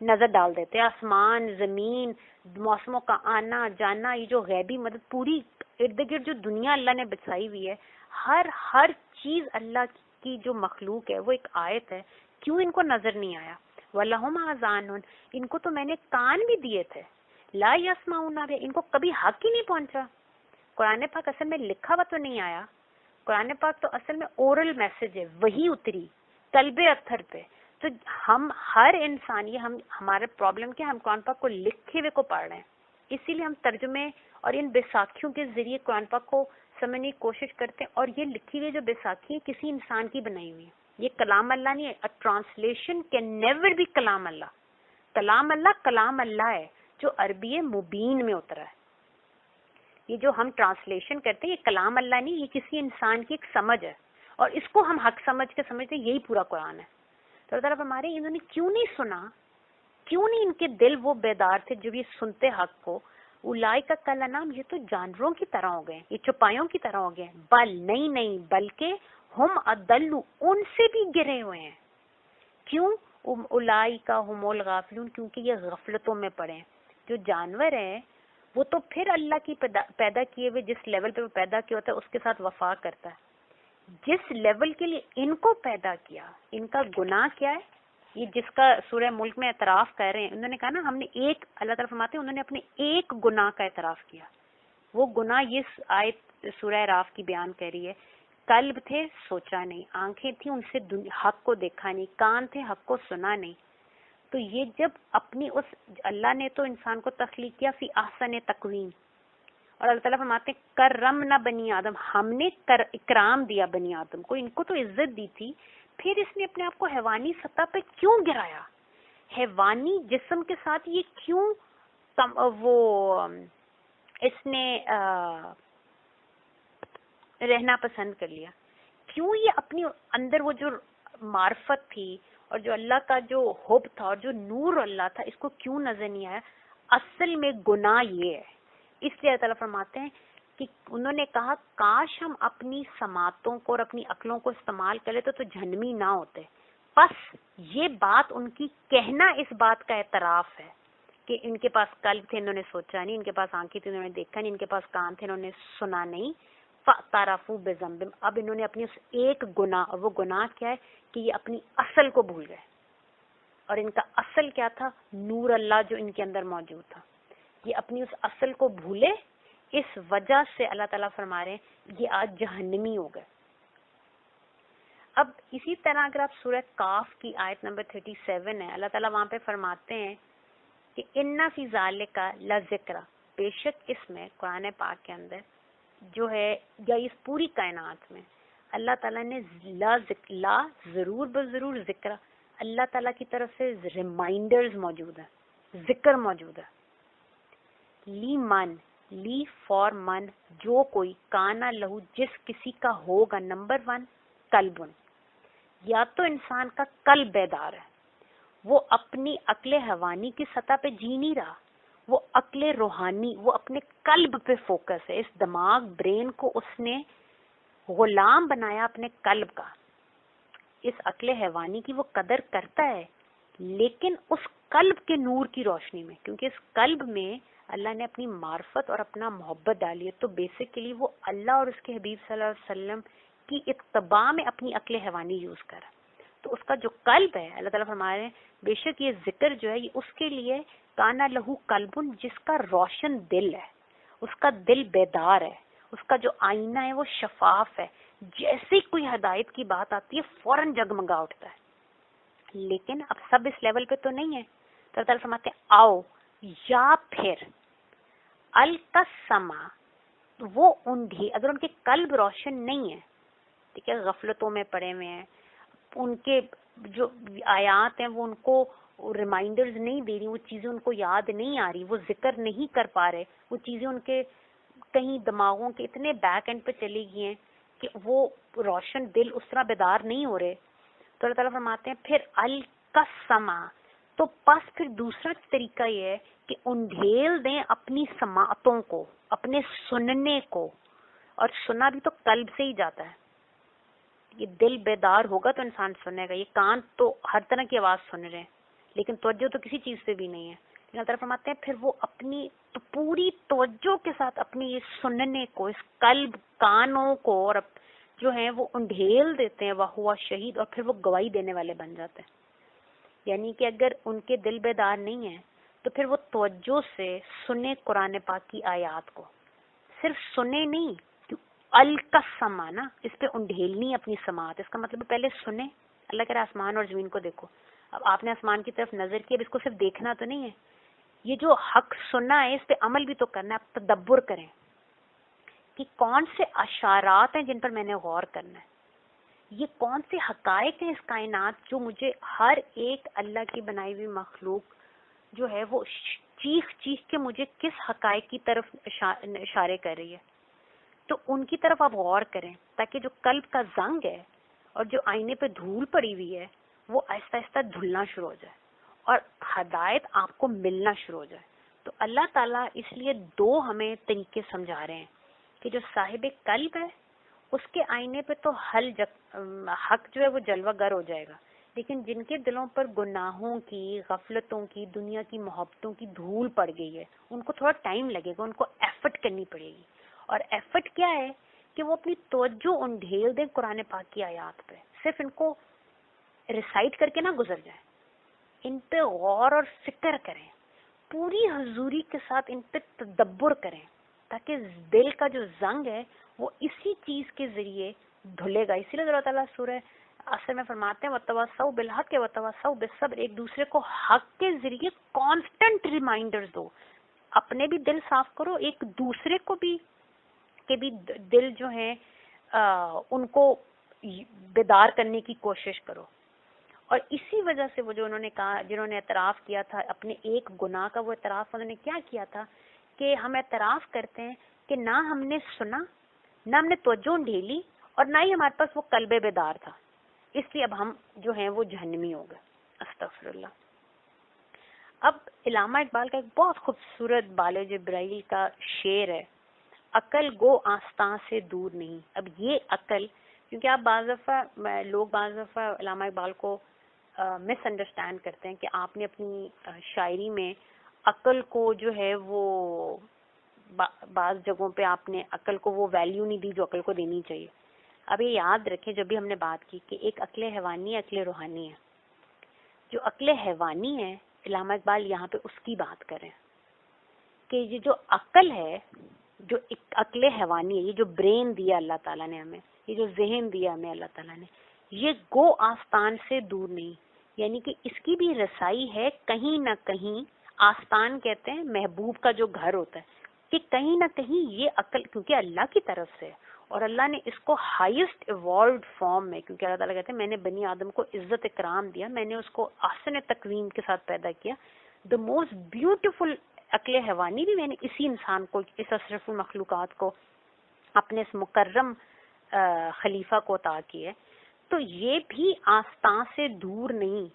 نظر ڈال دیتے. آسمان، زمین، موسموں کا آنا جانا، یہ جو غیبی مدد پوری ارد گرد جو دنیا اللہ نے بچائی ہوئی ہے، ہر چیز اللہ کی جو مخلوق ہے وہ ایک آیت ہے. کیوں ان کو نظر نہیں آیا؟ وَلَهُمْ آذَانٌ، ان کو تو میں نے کان بھی دیے تھے. لا یسمعون بہا، ان کو کبھی حق ہی نہیں پہنچا. قرآن پاک اصل میں لکھا ہوا تو نہیں آیا، قرآن پاک تو اصل میں اورل میسج ہے، وہی اتری قلب اتھر پہ. تو ہم ہر انسان، یہ ہمارے پرابلم کیا، ہم قرآن پاک کو لکھے ہوئے کو پڑھ رہے ہیں، اسی لیے ہم ترجمے اور ان بیساکھیوں کے ذریعے قرآن پاک کو سمجھنے کی کوشش کرتے ہیں. اور یہ لکھی ہوئی جو بیساکھی ہے کسی انسان کی بنائی ہوئی ہے، یہ کلام اللہ نہیں ہے. ٹرانسلیشن کین نیور بی کلام اللہ. کلام اللہ ہے جو عربی مبین میں اترا ہے. یہ جو ہم ٹرانسلیشن کرتے ہیں یہ کلام اللہ نہیں، یہ کسی انسان کی ایک سمجھ ہے، اور اس کو ہم حق سمجھ کے سمجھتے ہیں، یہی پورا قرآن ہے. تو اللہ تعالیٰ ہمارے انہوں نے کیوں نہیں سنا، کیوں نہیں ان کے دل وہ بیدار تھے جو یہ سنتے حق کو. اولئک کالانعام، یہ تو جانوروں کی طرح ہو گئے، یہ چوپایوں کی طرح ہو گئے. بل نہیں بلکہ ہم اضل، ان سے بھی گرے ہوئے ہیں. کیوں؟ اولئک هم الغافلون، کیونکہ یہ غفلتوں میں پڑے ہیں. جو جانور ہیں وہ تو پھر اللہ کی پیدا کیے ہوئے جس لیول پہ وہ پیدا کیا ہوتا ہے اس کے ساتھ وفا کرتا ہے. جس لیول کے لیے ان کو پیدا کیا، ان کا گناہ کیا ہے، یہ جس کا سورہ ملک میں اعتراف کر رہے ہیں. انہوں نے کہا نا ہم نے ایک، اللہ تعالیٰ فرماتے ہیں انہوں نے اپنے ایک گناہ کا اعتراف کیا. وہ گناہ یہ آیت سورہ اعراف کی بیان کر رہی ہے قلب تھے سوچا نہیں، آنکھیں تھیں ان سے حق کو دیکھا نہیں، کان تھے حق کو سنا نہیں. تو یہ جب اپنی اس اللہ نے تو انسان کو تخلیق کیا فی احسن تقویم، اور اللہ تعالیٰ فرماتے ہیں کرمنا بنی آدم، ہم نے اکرام دیا بنی آدم کو، ان کو تو عزت دی تھی، پھر اس نے اپنے آپ کو حیوانی سطح پہ کیوں گرایا؟ حیوانی جسم کے ساتھ یہ کیوں وہ اس نے رہنا پسند کر لیا؟ کیوں یہ اپنی اندر وہ جو معرفت تھی اور جو اللہ کا جو حب تھا اور جو نور اللہ تھا اس کو کیوں نظر نہیں آیا؟ اصل میں گناہ یہ ہے. اس لیے اللہ تعالیٰ فرماتے ہیں کہ انہوں نے کہا کاش ہم اپنی سماعتوں کو اور اپنی عقلوں کو استعمال کرے تو جہنمی نہ ہوتے. بس یہ بات ان کی کہنا اس بات کا اعتراف ہے کہ ان کے پاس قلب تھے انہوں نے سوچا نہیں، ان کے پاس آنکھیں تھیں انہوں نے دیکھا نہیں، ان کے پاس کان تھے انہوں نے سنا نہیں. فاعترفوا بذنبہم، اب انہوں نے اپنی اس ایک گناہ، اور وہ گناہ کیا ہے کہ یہ اپنی اصل کو بھول گئے. اور ان کا اصل کیا تھا؟ نور اللہ جو ان کے اندر موجود تھا. یہ اپنی اس اصل کو بھولے، اس وجہ سے اللہ تعالیٰ فرما رہے ہیں یہ آج جہنمی ہو گئے. اب اسی طرح اگر آپ سورہ کاف کی آیت نمبر 37 ہے، اللہ تعالیٰ وہاں پہ فرماتے ہیں کہ ان فی ذالک لذکر، بے شک اس میں قرآن پاک کے اندر جو ہے یا اس پوری کائنات میں اللہ تعالیٰ نے لا ضرور بضرور ذکر، اللہ تعالیٰ کی طرف سے ریمائنڈرز موجود ہیں، ذکر موجود ہے. لی من، لی فار من، جو کوئی کانا لہو جس کسی کا ہوگا نمبر 1 قلبن، یا تو انسان کا قلب بیدار ہے، وہ اپنی عقل حیوانی کی سطح پہ جی نہیں رہا، وہ عقل روحانی، وہ اپنے قلب پہ فوکس ہے. اس دماغ برین کو اس نے غلام بنایا اپنے قلب کا. اس عقل حیوانی کی وہ قدر کرتا ہے لیکن اس قلب کے نور کی روشنی میں، کیونکہ اس قلب میں اللہ نے اپنی معرفت اور اپنا محبت ڈالی ہے، تو بیسیکلی وہ اللہ اور اس کے حبیب صلی اللہ علیہ وسلم کی اتباع میں اپنی عقل حیوانی یوز کرا. تو اس کا جو قلب ہے، اللہ تعالیٰ فرما رہے ہیں بے شک یہ ذکر جو ہے یہ اس کے لیے کانا لہو قلبن، جس کا روشن دل ہے، اس کا دل بیدار ہے، اس کا جو آئینہ ہے وہ شفاف ہے، جیسے کوئی ہدایت کی بات آتی ہے فوراً جگمگا اٹھتا ہے. لیکن اب سب اس لیول پہ تو نہیں ہے، تو اللہ تعالیٰ فرماتے ہیں آؤ، یا پھر القسما، وہ اندھی، اگر ان کے قلب روشن نہیں ہے، ٹھیک ہے، غفلتوں میں پڑے ہوئے ہیں، ان کے جو آیات ہیں وہ ان کو ریمائنڈرز نہیں دے رہی، وہ چیزیں ان کو یاد نہیں آ رہی، وہ ذکر نہیں کر پا رہے، وہ چیزیں ان کے کہیں دماغوں کے اتنے بیک اینڈ پہ چلی گئی ہیں کہ وہ روشن دل اس طرح بیدار نہیں ہو رہے. تو اللہ تعالیٰ فرماتے ہیں پھر القسما، تو پس پھر دوسرا طریقہ یہ ہے کہ اندھیل دیں اپنی سماعتوں کو، اپنے سننے کو، اور سنا بھی تو قلب سے ہی جاتا ہے. یہ دل بیدار ہوگا تو انسان سنے گا. یہ کان تو ہر طرح کی آواز سن رہے ہیں لیکن توجہ تو کسی چیز پہ بھی نہیں ہے. اللہ تعالیٰ فرماتے ہیں پھر وہ اپنی تو پوری توجہ کے ساتھ اپنی یہ سننے کو، اس قلب کانوں کو اور جو ہیں وہ انڈھیل دیتے ہیں، وہ شہید، اور پھر وہ گواہی دینے والے بن جاتے ہیں. یعنی کہ اگر ان کے دل بیدار نہیں ہیں تو پھر وہ توجہ سے سنے قرآن پاک کی آیات کو، صرف سنے نہیں، القسما نا، اس پہ انڈھیلنی اپنی سماعت. اس کا مطلب پہلے سنیں، اللہ کہہ رہا ہے آسمان اور زمین کو دیکھو. اب آپ نے آسمان کی طرف نظر کی، اب اس کو صرف دیکھنا تو نہیں ہے، یہ جو حق سننا ہے اس پہ عمل بھی تو کرنا ہے. آپ تدبر کریں کہ کون سے اشارات ہیں جن پر میں نے غور کرنا ہے، یہ کون سے حقائق ہیں اس کائنات جو مجھے ہر ایک اللہ کی بنائی ہوئی مخلوق جو ہے وہ چیخ چیخ کے مجھے کس حقائق کی طرف اشارے کر رہی ہے. تو ان کی طرف آپ غور کریں تاکہ جو قلب کا زنگ ہے اور جو آئینے پہ دھول پڑی ہوئی ہے وہ آہستہ آہستہ دھلنا شروع ہو جائے اور ہدایت آپ کو ملنا شروع ہو جائے. تو اللہ تعالیٰ اس لیے دو ہمیں طریقے سمجھا رہے ہیں کہ جو صاحب قلب ہے اس کے آئینے پہ تو حق جو ہے وہ جلوہ گر ہو جائے گا، لیکن جن کے دلوں پر گناہوں کی، غفلتوں کی، دنیا کی محبتوں کی دھول پڑ گئی ہے ان کو تھوڑا ٹائم لگے گا، ان کو ایفرٹ کرنی پڑے گی. اور ایفرٹ کیا ہے کہ وہ اپنی توجہ انڈھیل دیں قرآن پاک کی آیات پہ، صرف ان کو ریسائٹ کر کے نہ گزر جائیں، ان پہ غور اور فکر کریں، پوری حضوری کے ساتھ ان پہ تدبر کریں تاکہ دل کا جو زنگ ہے وہ اسی چیز کے ذریعے دھلے گا. اسی لیے اللہ تعالیٰ سورہ اصل میں فرماتے ہیں وَتَوَصَّوْا بِالْحَقِّ وَتَوَصَّوْا بِالصَّبْرِ, ایک دوسرے کو حق کے ذریعے کانسٹنٹ ریمائنڈرز دو. اپنے بھی دل صاف کرو, ایک دوسرے کو بھی کہ بھی دل جو ہیں ان کو بیدار کرنے کی کوشش کرو. اور اسی وجہ سے وہ جو انہوں نے کہا, جنہوں نے اعتراف کیا تھا اپنے ایک گناہ کا, وہ اعتراف انہوں نے کیا کیا تھا کہ ہم اعتراف کرتے ہیں کہ نہ ہم نے سنا, نہ ہم نے توجہ ڈھیلی, اور نہ ہی ہمارے پاس وہ قلب بیدار تھا, اس لیے اب ہم جو ہیں وہ جہنمی ہو گئے. استغفر اللہ. اب علامہ اقبال کا ایک بہت خوبصورت بال جبرائیل کا شعر ہے, عقل گو آستاں سے دور نہیں. اب یہ عقل, کیونکہ آپ بعض دفعہ لوگ بعض دفعہ علامہ اقبال کو مس انڈرسٹینڈ کرتے ہیں کہ آپ نے اپنی شاعری میں عقل کو جو ہے وہ بعض جگہوں پہ آپ نے عقل کو وہ ویلیو نہیں دی جو عقل کو دینی چاہیے. اب یہ یاد رکھیں جب بھی ہم نے بات کی کہ ایک عقل حیوانی ہے, عقل روحانی ہے. جو عقل حیوانی ہے علامہ اقبال یہاں پہ اس کی بات کریں کہ یہ جو عقل ہے, جو ایک عقل حیوانی ہے, یہ جو برین دیا اللہ تعالیٰ نے ہمیں, یہ جو ذہن دیا ہمیں اللہ تعالیٰ نے, یہ گو آستان سے دور نہیں, یعنی کہ اس کی بھی رسائی ہے کہیں نہ کہیں. آستان کہتے ہیں محبوب کا جو گھر ہوتا ہے, کہ کہیں نہ کہیں یہ عقل, کیونکہ اللہ کی طرف سے, اور اللہ نے اس کو ہائیسٹ ایوالوڈ فارم میں, کیونکہ اللہ تعالیٰ کہتے ہیں میں نے بنی آدم کو عزت اکرام دیا, میں نے اس کو احسن تقویم کے ساتھ پیدا کیا. دا موسٹ بیوٹیفل عقل حیوانی بھی میں نے اسی انسان کو, اس اشرف المخلوقات کو, اپنے اس مکرم خلیفہ کو عطا کی ہے. تو یہ بھی آستاں سے دور نہیں,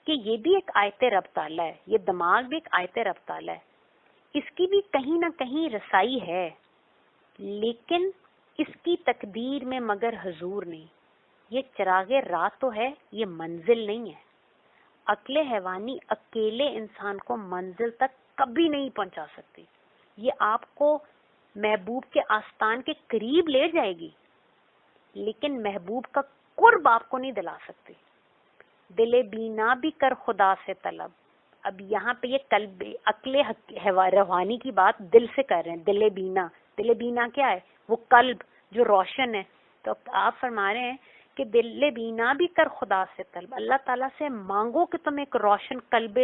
کہ یہ بھی ایک آیت رب تعالیٰ ہے, یہ دماغ بھی ایک آیت رب تعالیٰ ہے, اس کی بھی کہیں نہ کہیں رسائی ہے, لیکن اس کی تقدیر میں مگر حضور نہیں. یہ چراغ رات تو ہے, یہ منزل نہیں ہے. عقل حیوانی اکیلے انسان کو منزل تک کبھی نہیں پہنچا سکتی. یہ آپ کو محبوب کے آستان کے قریب لے جائے گی, لیکن محبوب کا قرب آپ کو نہیں دلا سکتی. دل بینا بھی کر خدا سے طلب. اب یہاں پہ یہ قلب عقل روحانی کی بات دل سے کر رہے ہیں. دل بینا, دل بینا کیا ہے؟ وہ قلب جو روشن ہے. تو آپ فرما رہے ہیں کہ دل بینا بھی کر خدا سے طلب. اللہ تعالیٰ سے مانگو کہ تم ایک روشن قلب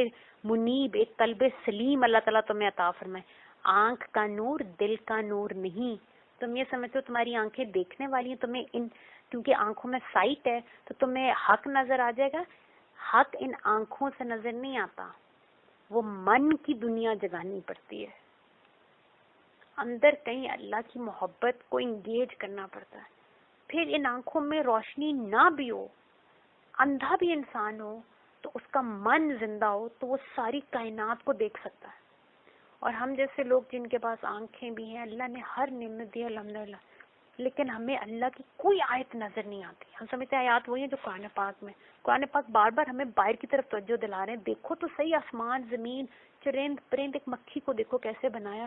منیب, ایک قلب سلیم اللہ تعالیٰ تمہیں عطا فرمائے. آنکھ کا نور دل کا نور نہیں. تم یہ سمجھتے ہو تمہاری آنکھیں دیکھنے والی ہیں, تمہیں ان کیونکہ آنکھوں میں سائٹ ہے تو تمہیں حق نظر آ جائے گا. حق ان آنکھوں سے نظر نہیں آتا, وہ من کی دنیا جگانی پڑتی ہے. اندر کہیں اللہ کی محبت کو انگیج کرنا پڑتا ہے. پھر ان آنکھوں میں روشنی نہ بھی ہو, اندھا بھی انسان ہو, تو اس کا من زندہ ہو تو وہ ساری کائنات کو دیکھ سکتا ہے. اور ہم جیسے لوگ جن کے پاس آنکھیں بھی ہیں, اللہ نے ہر نعمت دی الحمدللہ, لیکن ہمیں اللہ کی کوئی آیت نظر نہیں آتی. ہم سمجھتے ہیں آیات وہی ہیں جو قرآن پاک میں, قرآن پاک بار بار ہمیں باہر کی طرف توجہ دلا رہے ہیں. دیکھو تو صحیح آسمان, زمین, چرند پرند, ایک مکھی کو دیکھو کیسے بنایا,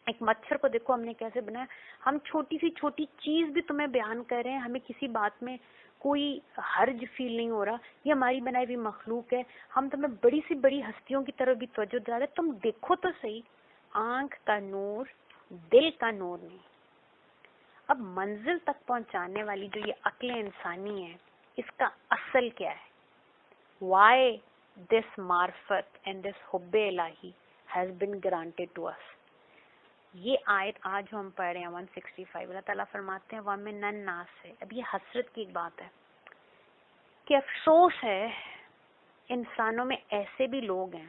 ایک مچھر کو دیکھو ہم نے کیسے بنایا. ہم چھوٹی سی چھوٹی چیز بھی تمہیں بیان کر رہے ہیں, ہمیں کسی بات میں کوئی حرج فیل نہیں ہو رہا. یہ ہماری بنائی ہوئی مخلوق ہے. ہم تمہیں بڑی سی بڑی ہستیوں کی طرف بھی توجہ دلا رہے ہیں, تم دیکھو تو صحیح. آنکھ کا نور دل کا نور نہیں. اب منزل تک پہنچانے والی جو یہ عقل انسانی ہے, اس کا اصل کیا ہے؟ Why this معرفت and this حب الہی has been granted to us. یہ آیت آج جو ہم پڑھ رہے ہیں 165, اللہ تعالیٰ فرماتے ہیں وَمِنَ النَّاسِ سے. اب یہ حسرت کی ایک بات ہے کہ افسوس ہے انسانوں میں ایسے بھی لوگ ہیں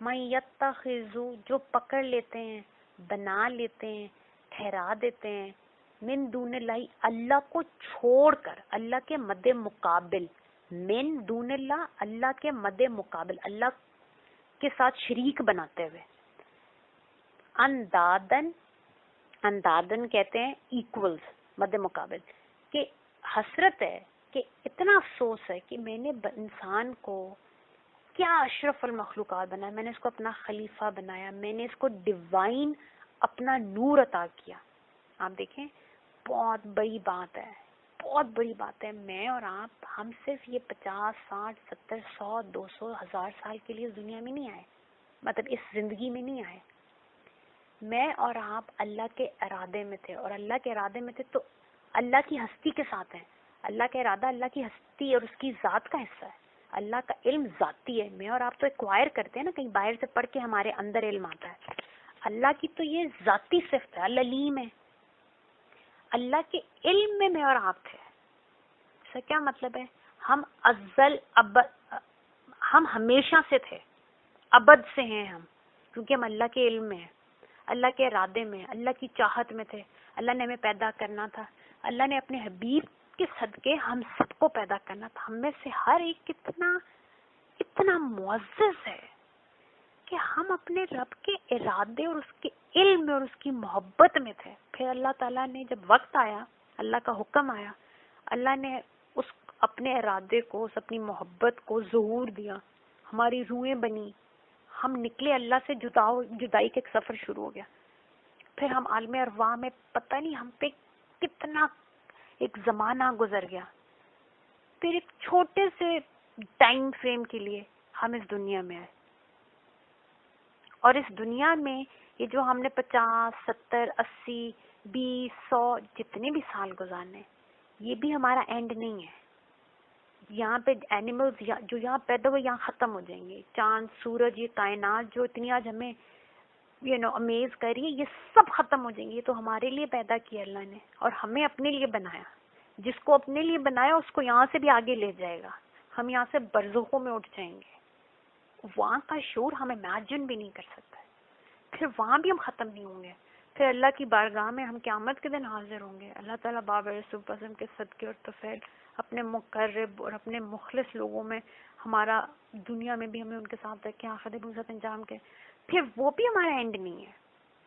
مَن یتخذ, جو پکڑ لیتے ہیں, بنا لیتے ہیں, ٹھہرا دیتے ہیں, من دون اللہ, اللہ کو چھوڑ کر, اللہ کے مد مقابل, من دون اللہ, اللہ کے مد مقابل, اللہ کے ساتھ شریک بناتے ہوئے, اندادن, اندادن کہتے ہیں ایکولز, مد مقابل. کہ حسرت ہے, کہ اتنا افسوس ہے کہ میں نے انسان کو کیا اشرف المخلوقات بنایا, میں نے اس کو اپنا خلیفہ بنایا, میں نے اس کو ڈیوائن اپنا نور عطا کیا. آپ دیکھیں بہت بڑی بات ہے, بہت بڑی بات ہے. میں اور آپ, ہم صرف یہ 50, 60, 70, 100, 200, 1000 سال کے لیے اس دنیا میں نہیں آئے, مطلب اس زندگی میں نہیں آئے. میں اور آپ اللہ کے ارادے میں تھے, اور اللہ کے ارادے میں تھے تو اللہ کی ہستی کے ساتھ ہیں. اللہ کا ارادہ اللہ کی ہستی اور اس کی ذات کا حصہ ہے. اللہ کا علم ذاتی ہے. میں اور آپ تو ایکوائر کرتے ہیں نا, کہیں باہر سے پڑھ کے ہمارے اندر علم آتا ہے. اللہ کی تو یہ ذاتی صفت ہے, العلیم ہے. اللہ کے علم میں میں اور آپ تھے. اس کا کیا مطلب ہے؟ ہم ہم ہمیشہ سے تھے, ابد سے ہیں ہم, کیونکہ ہم اللہ کے علم میں ہیں, اللہ کے ارادے میں, اللہ کی چاہت میں تھے. اللہ نے ہمیں پیدا کرنا تھا. اللہ نے اپنے حبیب کے صدقے ہم سب کو پیدا کرنا تھا. ہم میں سے ہر ایک اتنا معزز ہے کہ ہم اپنے رب کے ارادے اور اس کے علم میں اور اس کی محبت میں تھے. پھر اللہ تعالیٰ نے جب وقت آیا, اللہ کا حکم آیا, اللہ نے اس اپنے ارادے کو, اس اپنی محبت کو ظہور دیا. ہماری روحیں بنی, ہم نکلے اللہ سے, جدائی کا ایک سفر شروع ہو گیا. پھر ہم عالم ارواح میں, پتہ نہیں ہم پہ کتنا ایک زمانہ گزر گیا. پھر ایک چھوٹے سے ٹائم فریم کے لیے ہم اس دنیا میں آئے. اور اس دنیا میں یہ جو ہم نے 50, 70, 80, 20, 100 جتنے بھی سال گزارنے, یہ بھی ہمارا اینڈ نہیں ہے. یہاں پہ اینیملز جو یہاں پیدا ہوئے یہاں ختم ہو جائیں گے. چاند, سورج, یہ کائنات جو اتنی آج ہمیں امیز کر رہی ہے, یہ سب ختم ہو جائیں گے. یہ تو ہمارے لیے پیدا کیا اللہ نے, اور ہمیں اپنے لیے بنایا. جس کو اپنے لیے بنایا اس کو یہاں سے بھی آگے لے جائے گا. ہم یہاں سے برزخوں میں اٹھ جائیں گے. وہاں کا شعور ہم امیجن بھی نہیں کر سکتے. پھر وہاں بھی ہم ختم نہیں ہوں گے. پھر اللہ کی بارگاہ میں ہم قیامت کے دن حاضر ہوں گے. اللہ تعالیٰ باب رسول اعظم کے صدقے اور طفیل اپنے مقرب اور اپنے مخلص لوگوں میں ہمارا دنیا میں بھی ہمیں ان کے ساتھ رکھے, آخرت بھی ان کے ساتھ انجام کے. پھر وہ بھی ہمارا اینڈ نہیں ہے.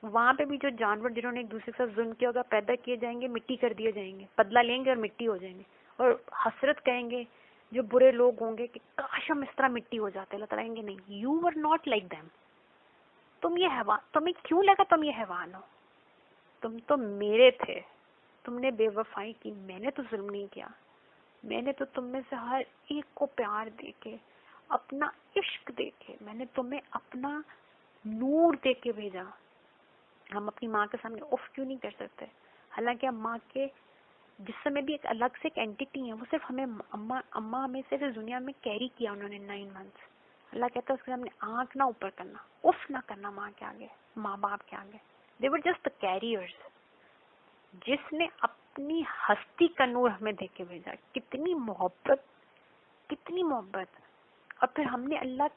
وہاں پہ بھی جو جانور جنہوں نے ایک دوسرے کے ساتھ ظلم کیا ہوگا پیدا کیے جائیں گے, مٹی کر دیے جائیں گے, بدلہ لیں گے اور مٹی ہو جائیں گے. اور حسرت کہیں گے جو برے لوگ ہوں گے کہ کاش ہم اس طرح مٹی ہو جاتے. اللہ تعالیٰ کہیں گے نہیں, you were not like them. تمہیں کیوں لگا تم یہ حیوان ہو؟ تم تو میرے تھے. تم نے بے وفائی کی, میں نے تو ظلم نہیں کیا. میں نے تو تم میں سے ہر ایک کو پیار دے کے, اپنا عشق دے کے, میں نے تمہیں اپنا نور دے کے بھیجا. ہم اپنی ماں کے سامنے اف کیوں نہیں کر سکتے؟ حالانکہ ہم ماں کے جسم میں بھی ایک الگ سے ایک اینٹیٹی ہے. وہ صرف ہمیں اماں ہمیں صرف اس دنیا میں کیری کیا انہوں نے 9 months. اللہ کہتا ہے اس کے سامنے آنکھ نہ اوپر کرنا, اف نہ کرنا ماں کے آگے, ماں باپ کے آگے. They were just the carriers. جس نے اپنی ہستی کا نور ہمیں دے کے بھیجا. کتنی محبت, کتنی محبت. اور پھر ہم نے اللہ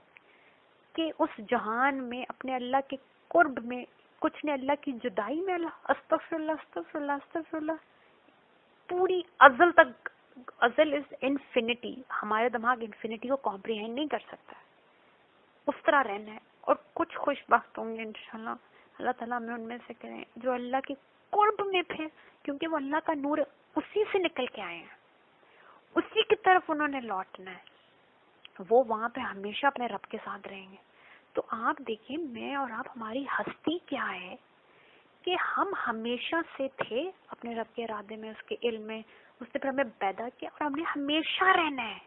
کے اس جہان میں, اپنے اللہ کے قرب میں, کچھ نے اللہ کی جدائی میں, اللہ استغفر اللہ استغفر اللہ استغفر اللہ, پوری ازل تک. ازل از انفینٹی. ہمارے دماغ انفینٹی کو کمپریہینڈ نہیں کر سکتا. اس طرح رہنا ہے. اور کچھ خوش بخت ہوں گے انشاءاللہ, اللہ تعالیٰ ہمیں ان میں سے کریں جو اللہ کے قرب میں تھے, کیونکہ وہ اللہ کا نور اسی سے نکل کے آئے ہیں, اسی کی طرف انہوں نے لوٹنا ہے. وہ وہاں پہ ہمیشہ اپنے رب کے ساتھ رہیں گے. تو آپ دیکھیں میں اور آپ, ہماری ہستی کیا ہے کہ ہم ہمیشہ سے تھے اپنے رب کے ارادے میں, اس کے علم میں. اس نے پھر ہمیں پیدا کیا اور ہم نے ہمیشہ رہنا ہے.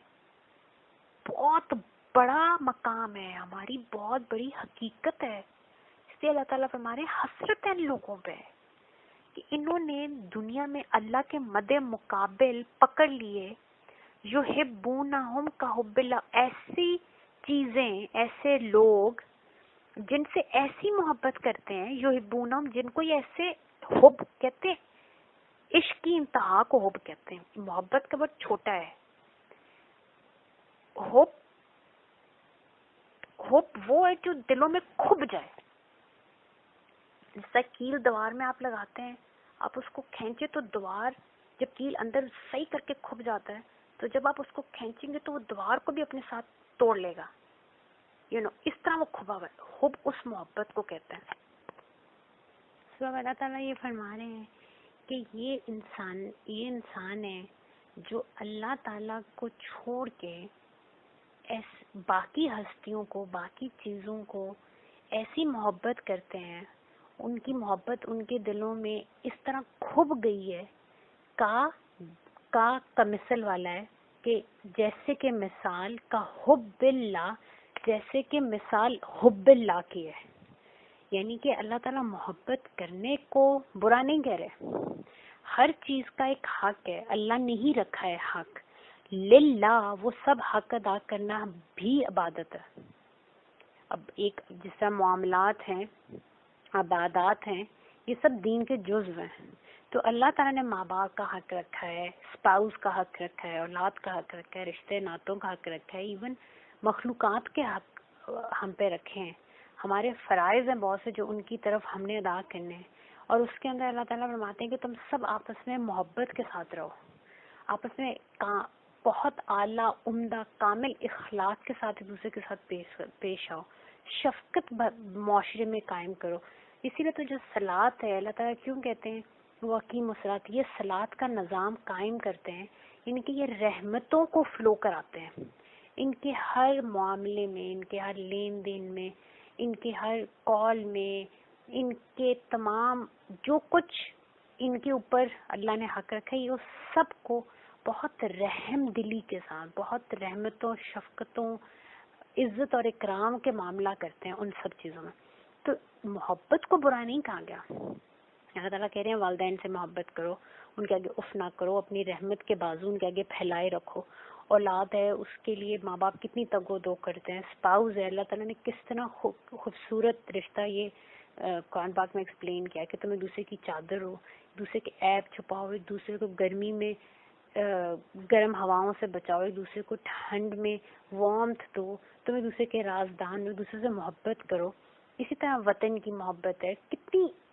بہت بڑا مقام ہے, ہماری بہت بڑی حقیقت ہے. اس لیے اللہ تعالیٰ ہمارے حسرت ہے ان لوگوں پہ کہ انہوں نے دنیا میں اللہ کے مد مقابل پکڑ لیے یحبونہم کحب اللہ. ایسی چیزیں, ایسے لوگ جن سے ایسی محبت کرتے ہیں, یحبونہم جن کو یہ ایسے حب کہتے ہیں, عشق کی انتہا کو حب کہتے ہیں. محبت کا بہت چھوٹا ہے. حب وہ ہے جو دلوں میں کھب جائے. جیسا کیل دیوار میں آپ لگاتے ہیں, آپ اس کو کھینچے تو دیوار جب کیل اندر صحیح کر کے کھب جاتا ہے, تو جب آپ اس کو کھینچیں گے تو وہ دیوار کو بھی اپنے ساتھ توڑ لے گا. اس طرح وہ کھبا ہوا ہے. حب اس محبت کو کہتے ہیں. سو اللہ تعالیٰ یہ فرما رہے ہیں کہ یہ انسان ہے جو اللہ تعالیٰ کو چھوڑ کے باقی ہستیوں کو, باقی چیزوں کو ایسی محبت کرتے ہیں. ان کی محبت ان کے دلوں میں اس طرح کھب گئی ہے کا مثل والا ہے کہ جیسے کہ مثال کا حب اللہ, جیسے کہ مثال حب اللہ کی ہے. یعنی کہ اللہ تعالیٰ محبت کرنے کو برا نہیں کہہ رہے, ہر چیز کا ایک حق ہے، اللہ نے ہی رکھا ہے حق. للہ وہ سب حق ادا کرنا بھی عبادت ہے. اب ایک جس طرح معاملات ہیں، عبادات ہیں، یہ سب دین کے جزو ہیں. تو اللہ تعالیٰ نے ماں باپ کا حق رکھا ہے، اسپاؤس کا حق رکھا ہے، اولاد کا حق رکھا ہے، رشتے ناتوں کا حق رکھا ہے، ایون مخلوقات کے حق ہم پہ رکھے ہیں. ہمارے فرائض ہیں بہت سے جو ان کی طرف ہم نے ادا کرنے ہیں. اور اس کے اندر اللہ تعالیٰ فرماتے ہیں کہ تم سب آپس میں محبت کے ساتھ رہو، آپس میں بہت اعلیٰ عمدہ کامل اخلاق کے ساتھ ایک دوسرے کے ساتھ پیش آؤ، شفقت معاشرے میں قائم کرو. اسی لیے تو جو صلاۃ ہے اللہ تعالیٰ کیوں کہتے ہیں وہ اقیموا الصلاۃ، یہ صلاۃ کا نظام قائم کرتے ہیں، یعنی کہ یہ رحمتوں کو فلو کراتے ہیں ان کے ہر معاملے میں، ان کے ہر لین دین میں، ان کے ہر قول میں، ان کے تمام جو کچھ ان کے اوپر اللہ نے حق رکھا ہے، یہ سب کو بہت رحم دلی کے ساتھ، بہت رحمتوں، شفقتوں، عزت اور اکرام کے معاملہ کرتے ہیں ان سب چیزوں میں. تو محبت کو برا نہیں کہا گیا. اللہ تعالیٰ کہہ رہے ہیں والدین سے محبت کرو، ان کے آگے اف نہ کرو، اپنی رحمت کے بازو ان کے آگے پھیلائے رکھو. اولاد ہے اس کے لیے ماں باپ کتنی تگ و دو کرتے ہیں. اسپاؤز ہے اللہ تعالیٰ نے کس طرح خوبصورت رشتہ یہ قرآن پاک میں ایکسپلین کیا کہ تم ایک دوسرے کی چادر ہو، ایک دوسرے کے عیب چھپاؤ، ایک دوسرے کو گرمی میں گرم ہواؤں سے بچاؤ، ایک دوسرے کو ٹھنڈ میں وارمتھ دو، تم ایک دوسرے کے رازدان ہو، ایک دوسرے سے محبت کرو. اسی طرح وطن کی محبت ہے.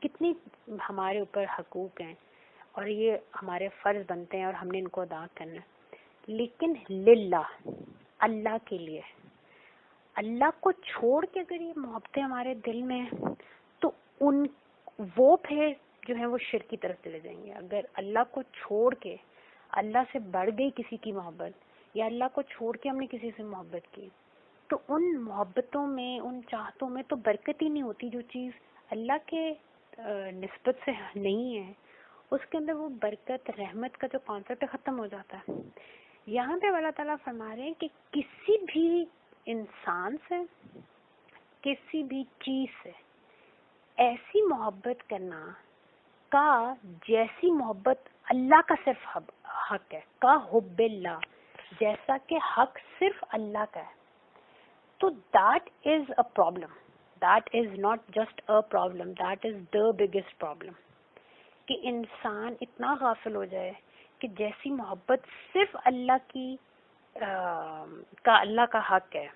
کتنی ہمارے اوپر حقوق ہیں اور یہ ہمارے فرض بنتے ہیں اور ہم نے ان کو ادا کرنا ہے. لیکن للہ، اللہ کے لیے، اللہ کو چھوڑ کے اگر یہ محبتیں ہمارے دل میں ہیں تو وہ پھر جو ہے وہ شرک کی طرف چلے جائیں گے. اگر اللہ کو چھوڑ کے اللہ سے بڑھ گئی کسی کی محبت، یا اللہ کو چھوڑ کے ہم نے کسی سے محبت کی، تو ان محبتوں میں، ان چاہتوں میں تو برکت ہی نہیں ہوتی. جو چیز اللہ کے نسبت سے نہیں ہے اس کے اندر وہ برکت، رحمت کا جو کانسیپٹ ختم ہو جاتا ہے. یہاں پہ اللہ تعالیٰ فرما رہے ہیں کہ کسی بھی انسان سے، کسی بھی چیز سے ایسی محبت کرنا کا جیسی محبت اللہ کا صرف حق ہے، کا حب اللہ، جیسا کہ حق صرف اللہ کا ہے. تو that is a problem. That is not just a problem. That is the biggest problem. کہ انسان اتنا غافل ہو جائے کہ جیسی محبت صرف اللہ کی اللہ کا حق ہے،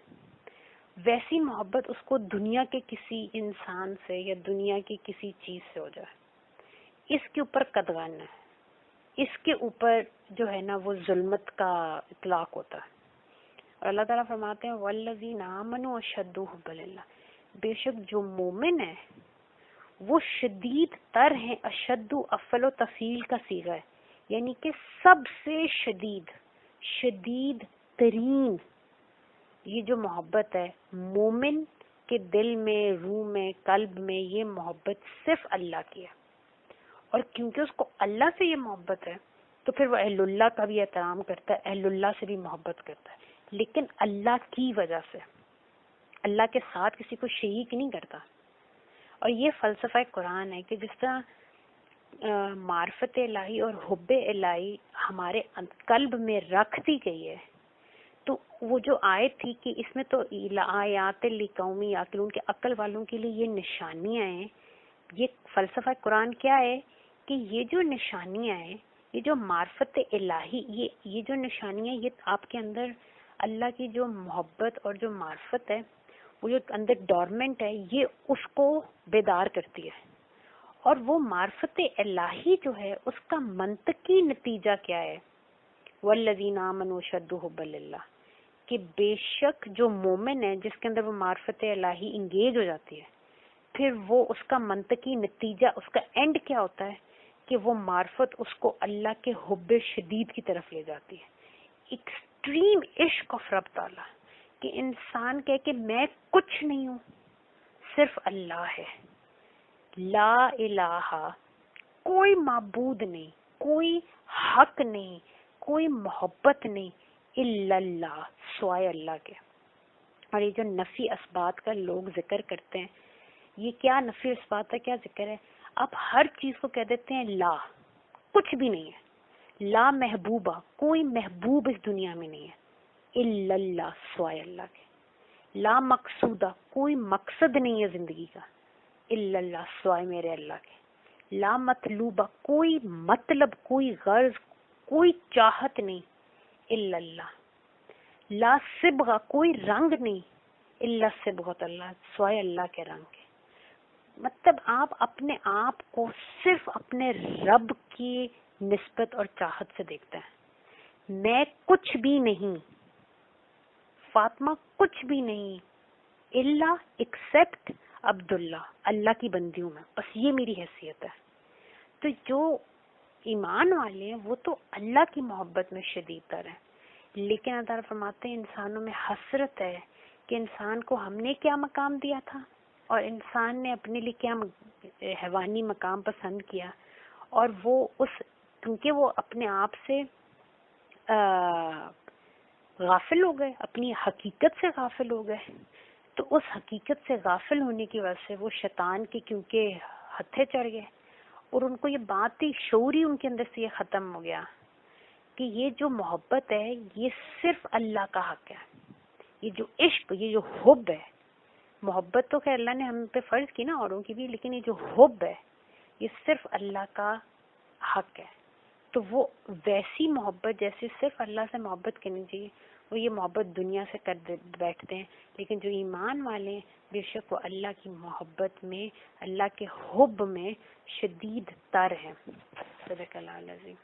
ویسی محبت اس کو دنیا کے کسی انسان سے یا دنیا کی کسی چیز سے ہو جائے. اس کے اوپر قدغن ہے، اس کے اوپر جو ہے نا وہ ظلمت کا اطلاق ہوتا ہے. اور اللہ تعالیٰ فرماتے ہیں والذین آمنوا اشد حبا للہ، بے شک جو مومن ہے وہ شدید تر ہیں. اشد افعل و تفعیل کا صیغہ ہے، یعنی کہ سب سے شدید، شدید ترین. یہ جو محبت ہے مومن کے دل میں، روح میں، قلب میں، یہ محبت صرف اللہ کی ہے. اور کیونکہ اس کو اللہ سے یہ محبت ہے تو پھر وہ اہل اللہ کا بھی احترام کرتا ہے، اہل اللہ سے بھی محبت کرتا ہے، لیکن اللہ کی وجہ سے، اللہ کے ساتھ کسی کو شریک نہیں کرتا. اور یہ فلسفہ قرآن ہے کہ جس طرح معرفت الہی اور حب الہی ہمارے قلب میں رکھ دی گئی ہے، تو وہ جو آیت تھی کہ اس میں تو آیات لقوم یعقلون کے عقل والوں کے لیے یہ نشانیاں ہیں. یہ فلسفہ قرآن کیا ہے کہ یہ جو نشانیاں ہیں، یہ جو معرفت الہی، یہ جو نشانیاں، یہ آپ کے اندر اللہ کی جو محبت اور جو معرفت ہے، وہ جو اندر ڈورمنٹ ہے، یہ اس کو بیدار کرتی ہے. اور وہ معرفت الہی جو ہے اس کا منطقی نتیجہ کیا ہے؟ والذین آمنوا اشد حبا للہ، کہ بے شک جو مومن ہے جس کے اندر وہ معرفت الہی انگیج ہو جاتی ہے، پھر وہ اس کا منطقی نتیجہ، اس کا اینڈ کیا ہوتا ہے کہ وہ معرفت اس کو اللہ کے حب شدید کی طرف لے جاتی ہے. ایکسٹریم عشق آف رب تعالیٰ، کہ انسان کہے کہ میں کچھ نہیں ہوں، صرف اللہ ہے. لا الہ، کوئی معبود نہیں، کوئی حق نہیں، کوئی محبت نہیں، الا اللہ، سوائے اللہ کے. اور یہ جو نفی اثبات کا لوگ ذکر کرتے ہیں، یہ کیا نفی اثبات کا کیا ذکر ہے؟ آپ ہر چیز کو کہہ دیتے ہیں لا، کچھ بھی نہیں ہے. لا محبوبہ، کوئی محبوب اس دنیا میں نہیں ہے الا اللہ، سوائے اللہ کے. لا مقصودہ، کوئی مقصد نہیں ہے زندگی کا الا اللہ، سوائے میرے اللہ کے. لا مطلوبہ، کوئی مطلب، کوئی غرض، کوئی چاہت نہیں الا اللہ. لا صبغہ، کوئی رنگ نہیں الا صبغۃ اللہ، سوائے اللہ کے رنگ کے. مطلب آپ اپنے آپ کو صرف اپنے رب کی نسبت اور چاہت سے دیکھتے ہیں. میں کچھ بھی نہیں، فاطمہ کچھ بھی نہیں، الا ایکسپٹ عبداللہ، اللہ کی بندی ہوں میں، بس یہ میری حیثیت ہے. تو جو ایمان والے ہیں وہ تو اللہ کی محبت میں شدید تر ہیں. لیکن اللہ تعالیٰ فرماتے ہیں انسانوں میں حسرت ہے کہ انسان کو ہم نے کیا مقام دیا تھا اور انسان نے اپنے لیے کیا حیوانی مقام پسند کیا، اور وہ اس کیونکہ وہ اپنے آپ سے غافل ہو گئے، اپنی حقیقت سے غافل ہو گئے. تو اس حقیقت سے غافل ہونے کی وجہ سے وہ شیطان کے کیونکہ ہتھے چڑھ گئے، اور ان کو یہ بات ہی شعور ہی ان کے اندر سے یہ ختم ہو گیا کہ یہ جو محبت ہے یہ صرف اللہ کا حق ہے. یہ جو عشق، یہ جو حب ہے، محبت تو خیر اللہ نے ہم پہ فرض کی نا، اوروں کی بھی، لیکن یہ جو حب ہے یہ صرف اللہ کا حق ہے. تو وہ ویسی محبت جیسے صرف اللہ سے محبت کرنی چاہیے، وہ یہ محبت دنیا سے کر بیٹھتے ہیں. لیکن جو ایمان والے ہیں بے شک وہ اللہ کی محبت میں، اللہ کے حب میں شدید تر ہیں. صدق اللہ العظیم.